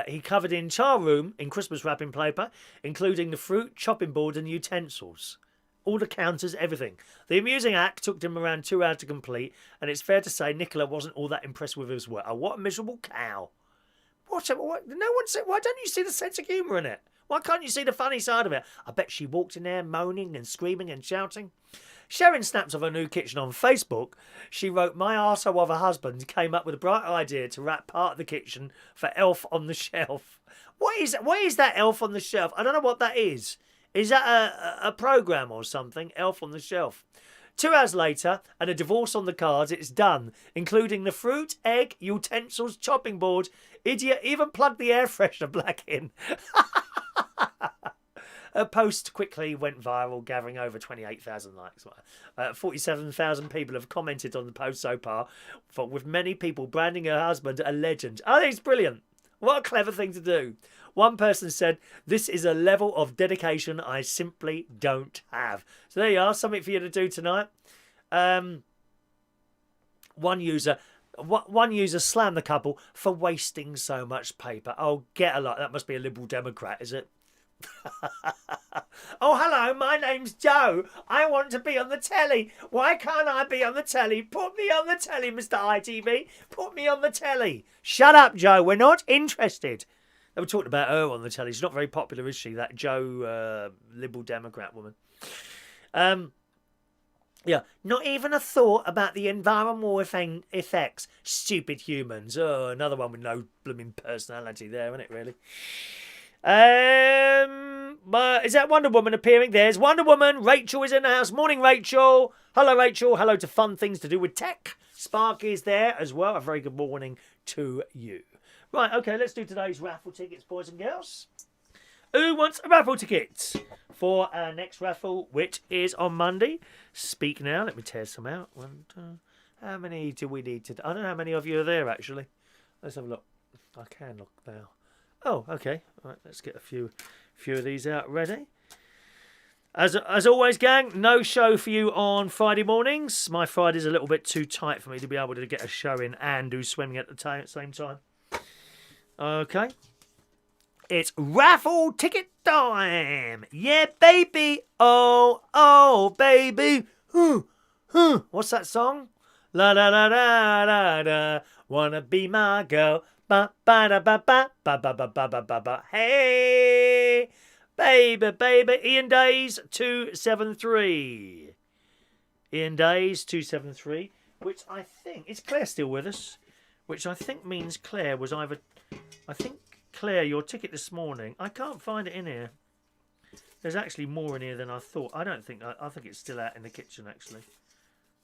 He covered the entire room in Christmas wrapping paper, including the fruit, chopping board and utensils. All the counters, everything. The amusing act took him around 2 hours to complete, and it's fair to say Nicola wasn't all that impressed with his work. Oh, what a miserable cow. What? No one said, why don't you see the sense of humour in it? Why can't you see the funny side of it? I bet she walked in there moaning and screaming and shouting. Sharing snaps of her new kitchen on Facebook, she wrote, "My arsehole of a husband came up with a bright idea to wrap part of the kitchen for Elf on the Shelf." What is that Elf on the Shelf? I don't know what that is. Is that a programme or something? Elf on the Shelf. 2 hours later, and a divorce on the cards, it's done, including the fruit, egg, utensils, chopping board. Idiot even plugged the air freshener back in. Her post quickly went viral, gathering over 28,000 likes. 47,000 people have commented on the post so far, with many people branding her husband a legend. I think it's brilliant. What a clever thing to do. One person said, this is a level of dedication I simply don't have. So there you are, something for you to do tonight. One user slammed the couple for wasting so much paper. Oh, get a lot. That must be a Liberal Democrat, is it? Oh, hello, my name's Joe. I want to be on the telly. Why can't I be on the telly? Put me on the telly, Mr. ITV. Put me on the telly. Shut up, Joe. We're not interested. They were talking about her on the telly. She's not very popular, is she? That Joe, Liberal Democrat woman. Yeah, not even a thought about the environmental effects. Stupid humans. Oh, another one with no blooming personality there, isn't it, really? Is that Wonder Woman appearing? There's Wonder Woman. Rachel is in the house. Morning, Rachel. Hello, Rachel. Hello to fun things to do with tech. Spark is there as well. A very good morning to you. Right, okay, let's do today's raffle tickets, boys and girls. Who wants a raffle ticket for our next raffle, which is on Monday? Speak now. Let me tear some out. One, two. How many do we need to... I don't know how many of you are there, actually. Let's have a look. I can look now. Oh, okay. All right, let's get a few of these out ready. As always, gang, no show for you on Friday mornings. My Friday's a little bit too tight for me to be able to get a show in and do swimming at the same time. Okay. It's raffle ticket time. Yeah, baby. Oh, baby. What's that song? La da da da da da. Wanna be my girl. Ba ba da ba ba ba ba ba ba ba ba ba. Hey, baby. Ian Days 273. Ian Days 273. Which I think is Claire still with us? Which I think means Claire was either. I think. Claire, your ticket this morning, I can't find it in here. There's actually more in here than I thought. I think it's still out in the kitchen, actually.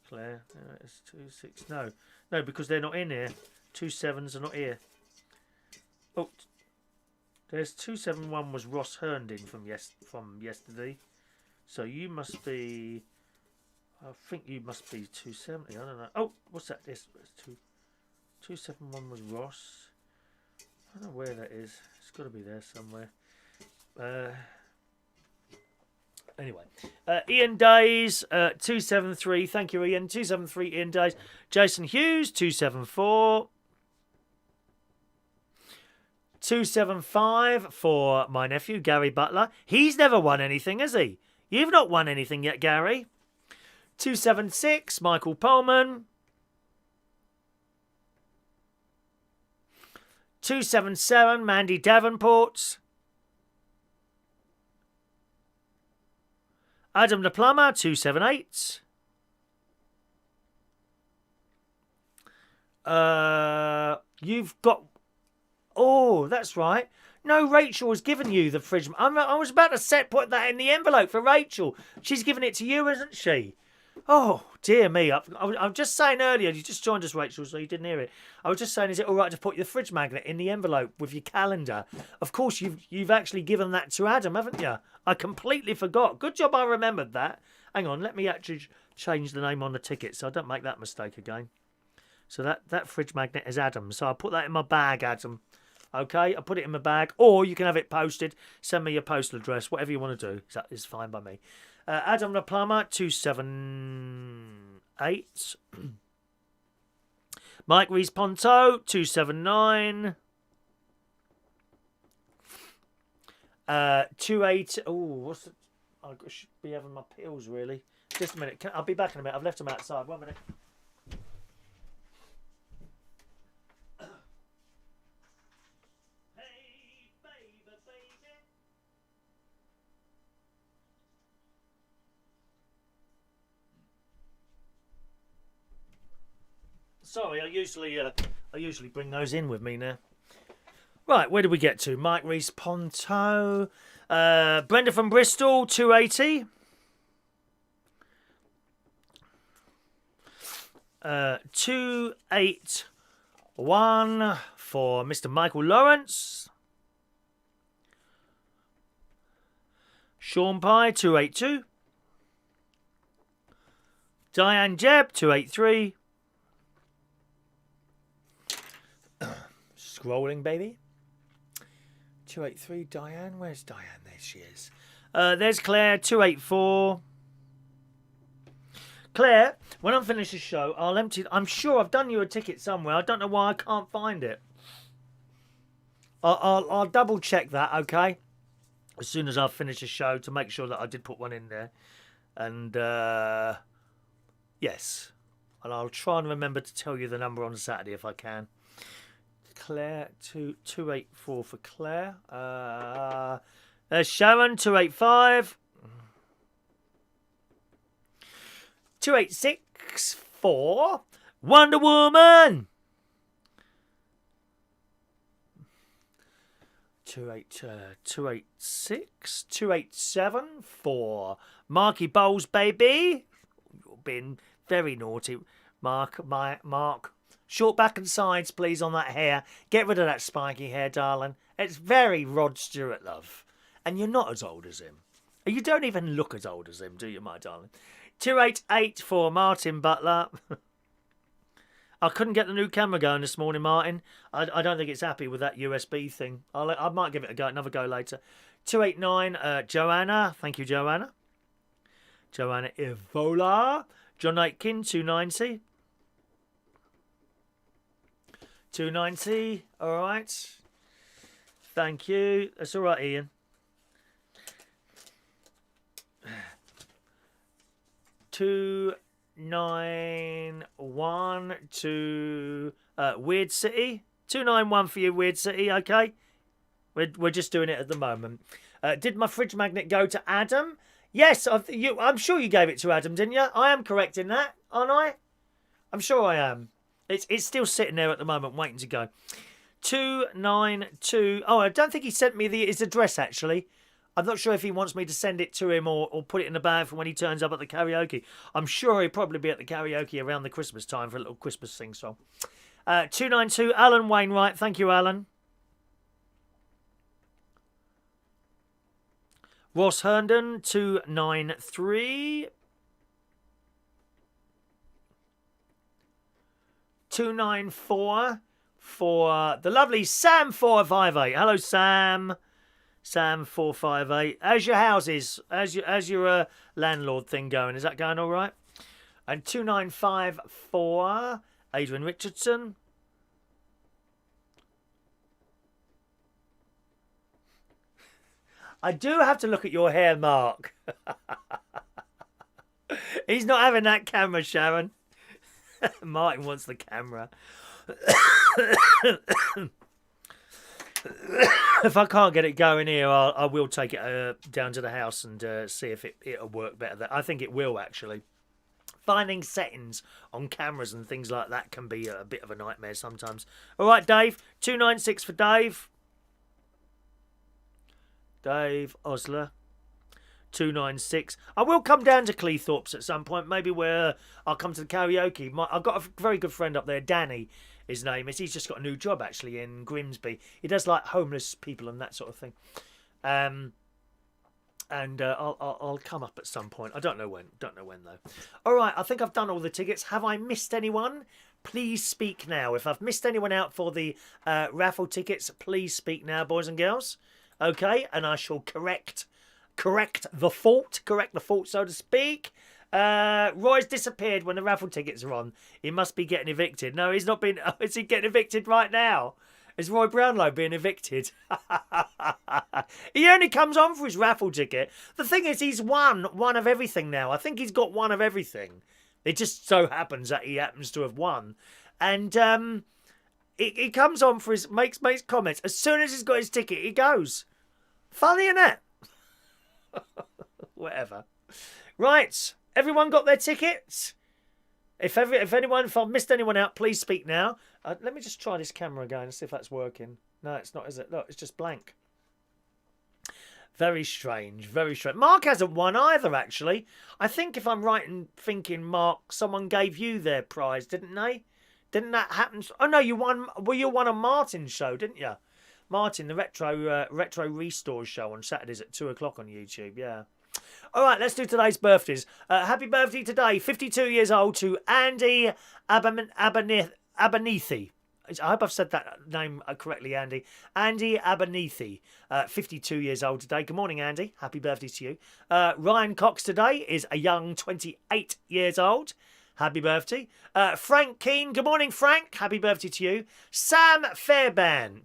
Claire, it's 26. No, because they're not in here. 27s are not here. Oh, there's 271 was Ross Herndon from yesterday. So you must be. I think you must be 270. I don't know. Oh, what's that? This 271 was Ross. I don't know where that is. It's got to be there somewhere. Anyway, Ian Days 273. Thank you, Ian. 273. Ian Days. Jason Hughes 274. 275 for my nephew Gary Butler. He's never won anything, has he? You've not won anything yet, Gary. 276. Michael Pullman. 277, Mandy Davenport. Adam the Plumber, 278. You've got... Oh, that's right. No, Rachel has given you the fridge. I was about to put that in the envelope for Rachel. She's given it to you, isn't she? Oh, dear me. I'm just saying earlier, you just joined us, Rachel, so you didn't hear it. I was just saying, is it all right to put your fridge magnet in the envelope with your calendar? Of course, you've actually given that to Adam, haven't you? I completely forgot. Good job I remembered that. Hang on, let me actually change the name on the ticket so I don't make that mistake again. So that fridge magnet is Adam. So I'll put that in my bag, Adam. Okay, I'll put it in my bag. Or you can have it posted. Send me your postal address. Whatever you want to do. That is fine by me. Adam the Plumber, 278. Mike Rees Ponto, 279. 28. Oh, what's the... I should be having my pills, really. Just a minute. I'll be back in a minute. I've left them outside. 1 minute. Sorry, I usually bring those in with me now. Right, where did we get to? Mike Rees Ponto. Brenda from Bristol, 280. 281 for Mr. Michael Lawrence. Sean Pye, 282. Diane Jebb, 283. Scrolling, baby. 283. Diane, where's Diane? There she is. There's Claire, 284. Claire, when I'm finished the show, I'll empty. I'm sure I've done you a ticket somewhere. I don't know why I can't find it. I'll double check that, okay? As soon as I've finished the show to make sure that I did put one in there. And, yes. And I'll try and remember to tell you the number on Saturday if I can. Claire, 284 for Claire. Sharon, 285. 286 for Wonder Woman. 286, 287 for Marky Bowles, baby. You've been very naughty, Mark. Short back and sides, please, on that hair. Get rid of that spiky hair, darling. It's very Rod Stewart, love. And you're not as old as him. You don't even look as old as him, do you, my darling? 288 for Martin Butler. I couldn't get the new camera going this morning, Martin. I don't think it's happy with that USB thing. I might give it another go later. 289, Joanna. Thank you, Joanna. Joanna Evola. John Aitken, 290. 290. All right. Thank you. That's all right, Ian. 291 to Weird City. 291 for you, Weird City. Okay, we're just doing it at the moment. Did my fridge magnet go to Adam? Yes, I'm sure you gave it to Adam, didn't you? I am correct in that, aren't I? I'm sure I am. It's still sitting there at the moment, waiting to go. 292. Oh, I don't think he sent me his address actually. I'm not sure if he wants me to send it to him or put it in the bag for when he turns up at the karaoke. I'm sure he'll probably be at the karaoke around the Christmas time for a little Christmas sing-song. 292, Alan Wainwright. Thank you, Alan. Ross Herndon, 293. 294 for the lovely Sam 458. Hello, Sam. Sam 458. How's your houses? How's your landlord thing going? Is that going all right? And 295 for Adrian Richardson. I do have to look at your hair, Mark. He's not having that camera, Sharon. Martin wants the camera. If I can't get it going here, I will take it down to the house and see if it'll work better. I think it will, actually. Finding settings on cameras and things like that can be a bit of a nightmare sometimes. All right, Dave. 296 for Dave. Dave Osler. 296. I will come down to Cleethorpes at some point, maybe where I'll come to the karaoke. I've got a very good friend up there, Danny, his name is. He's just got a new job, actually, in Grimsby. He does, like, homeless people and that sort of thing. I'll come up at some point. I don't know when. Don't know when, though. All right, I think I've done all the tickets. Have I missed anyone? Please speak now. If I've missed anyone out for the raffle tickets, please speak now, boys and girls. Okay, and I shall correct the fault, so to speak. Roy's disappeared when the raffle tickets are on. He must be getting evicted. No, he's not been. Is he getting evicted right now? Is Roy Brownlow being evicted? He only comes on for his raffle ticket. The thing is, he's won one of everything now. I think he's got one of everything. It just so happens that he happens to have won. And he comes on for his makes comments. As soon as he's got his ticket, he goes. Funny, innit? Whatever. Right, everyone got their tickets? If I've missed anyone out, please speak now. Let me just try this camera again and see if that's working. No, it's not, is it? Look, it's just blank. Very strange, very strange. Mark hasn't won either, actually. I think if I'm right in thinking, Mark, someone gave you their prize, didn't they? Didn't that happen? Oh, no, you won. Well, you won on Martin's show, didn't you? Martin, the retro restore show on Saturdays at 2 o'clock on YouTube, yeah. All right, let's do today's birthdays. Happy birthday today, 52 years old, to Andy Abernethy. I hope I've said that name correctly, Andy. Andy Abernethy, 52 years old today. Good morning, Andy. Happy birthday to you. Ryan Cox today is a young 28 years old. Happy birthday. Frank Keane. Good morning, Frank. Happy birthday to you. Sam Fairbairn.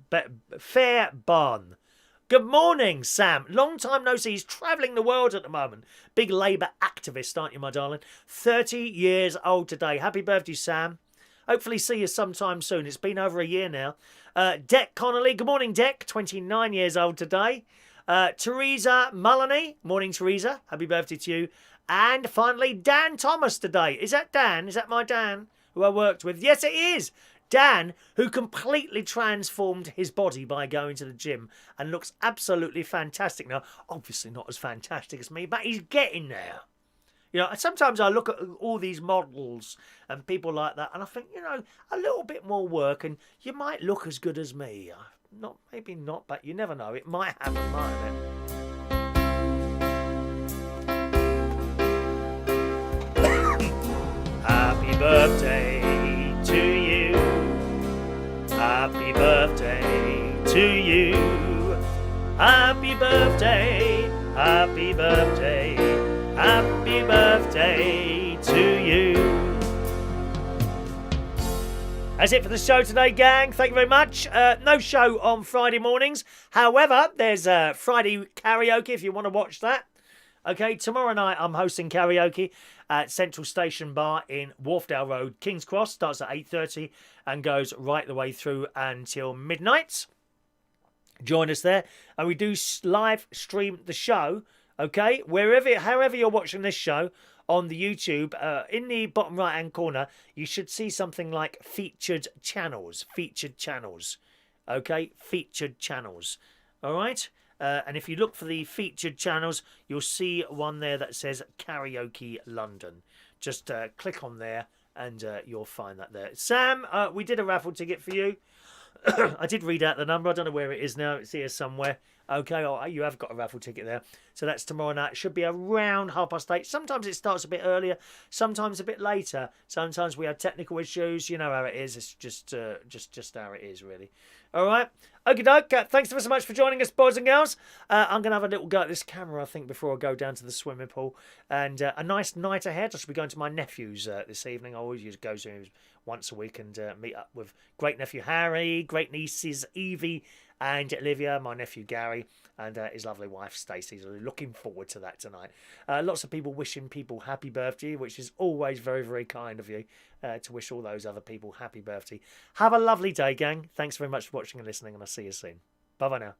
Good morning, Sam. Long time no see. He's travelling the world at the moment. Big Labour activist, aren't you, my darling? 30 years old today. Happy birthday, Sam. Hopefully see you sometime soon. It's been over a year now. Dec Connolly. Good morning, Dec. 29 years old today. Teresa Mullany. Morning, Teresa. Happy birthday to you. And finally, Dan Thomas today. Is that Dan? Is that my Dan who I worked with? Yes, it is. Dan, who completely transformed his body by going to the gym and looks absolutely fantastic now. Obviously not as fantastic as me, but he's getting there. You know, sometimes I look at all these models and people like that and I think, you know, a little bit more work and you might look as good as me. Not, maybe not, but you never know. It might happen, mightn't it? Happy birthday to you. Happy birthday to you. Happy birthday, happy birthday, happy birthday to you. That's it for the show today, gang. Thank you very much. No show on Friday mornings. However, there's Friday karaoke if you want to watch that. Okay, tomorrow night I'm hosting karaoke at Central Station Bar in Wharfdale Road, King's Cross. Starts at 8:30 and goes right the way through until midnight. Join us there. And we do live stream the show, okay? However you're watching this show on the YouTube, in the bottom right-hand corner, you should see something like featured channels. Featured channels, okay? Featured channels, all right? And if you look for the featured channels, you'll see one there that says Karaoke London. Just click on there and you'll find that there. Sam, we did a raffle ticket for you. I did read out the number. I don't know where it is now. It's here somewhere. Okay, oh, you have got a raffle ticket there. So that's tomorrow night. It should be around 8:30. Sometimes it starts a bit earlier, sometimes a bit later. Sometimes we have technical issues. You know how it is. It's just how it is, really. All right. Okie doke. Thanks ever so much for joining us, boys and girls. I'm going to have a little go at this camera, I think, before I go down to the swimming pool. And a nice night ahead. I should be going to my nephew's this evening. I always used to go to once a week and meet up with great nephew Harry, great nieces Evie and Olivia, my nephew Gary, and his lovely wife Stacey. So looking forward to that tonight. Lots of people wishing people happy birthday, which is always very, very kind of you to wish all those other people happy birthday. Have a lovely day, gang. Thanks very much for watching and listening, and I'll see you soon. Bye-bye now.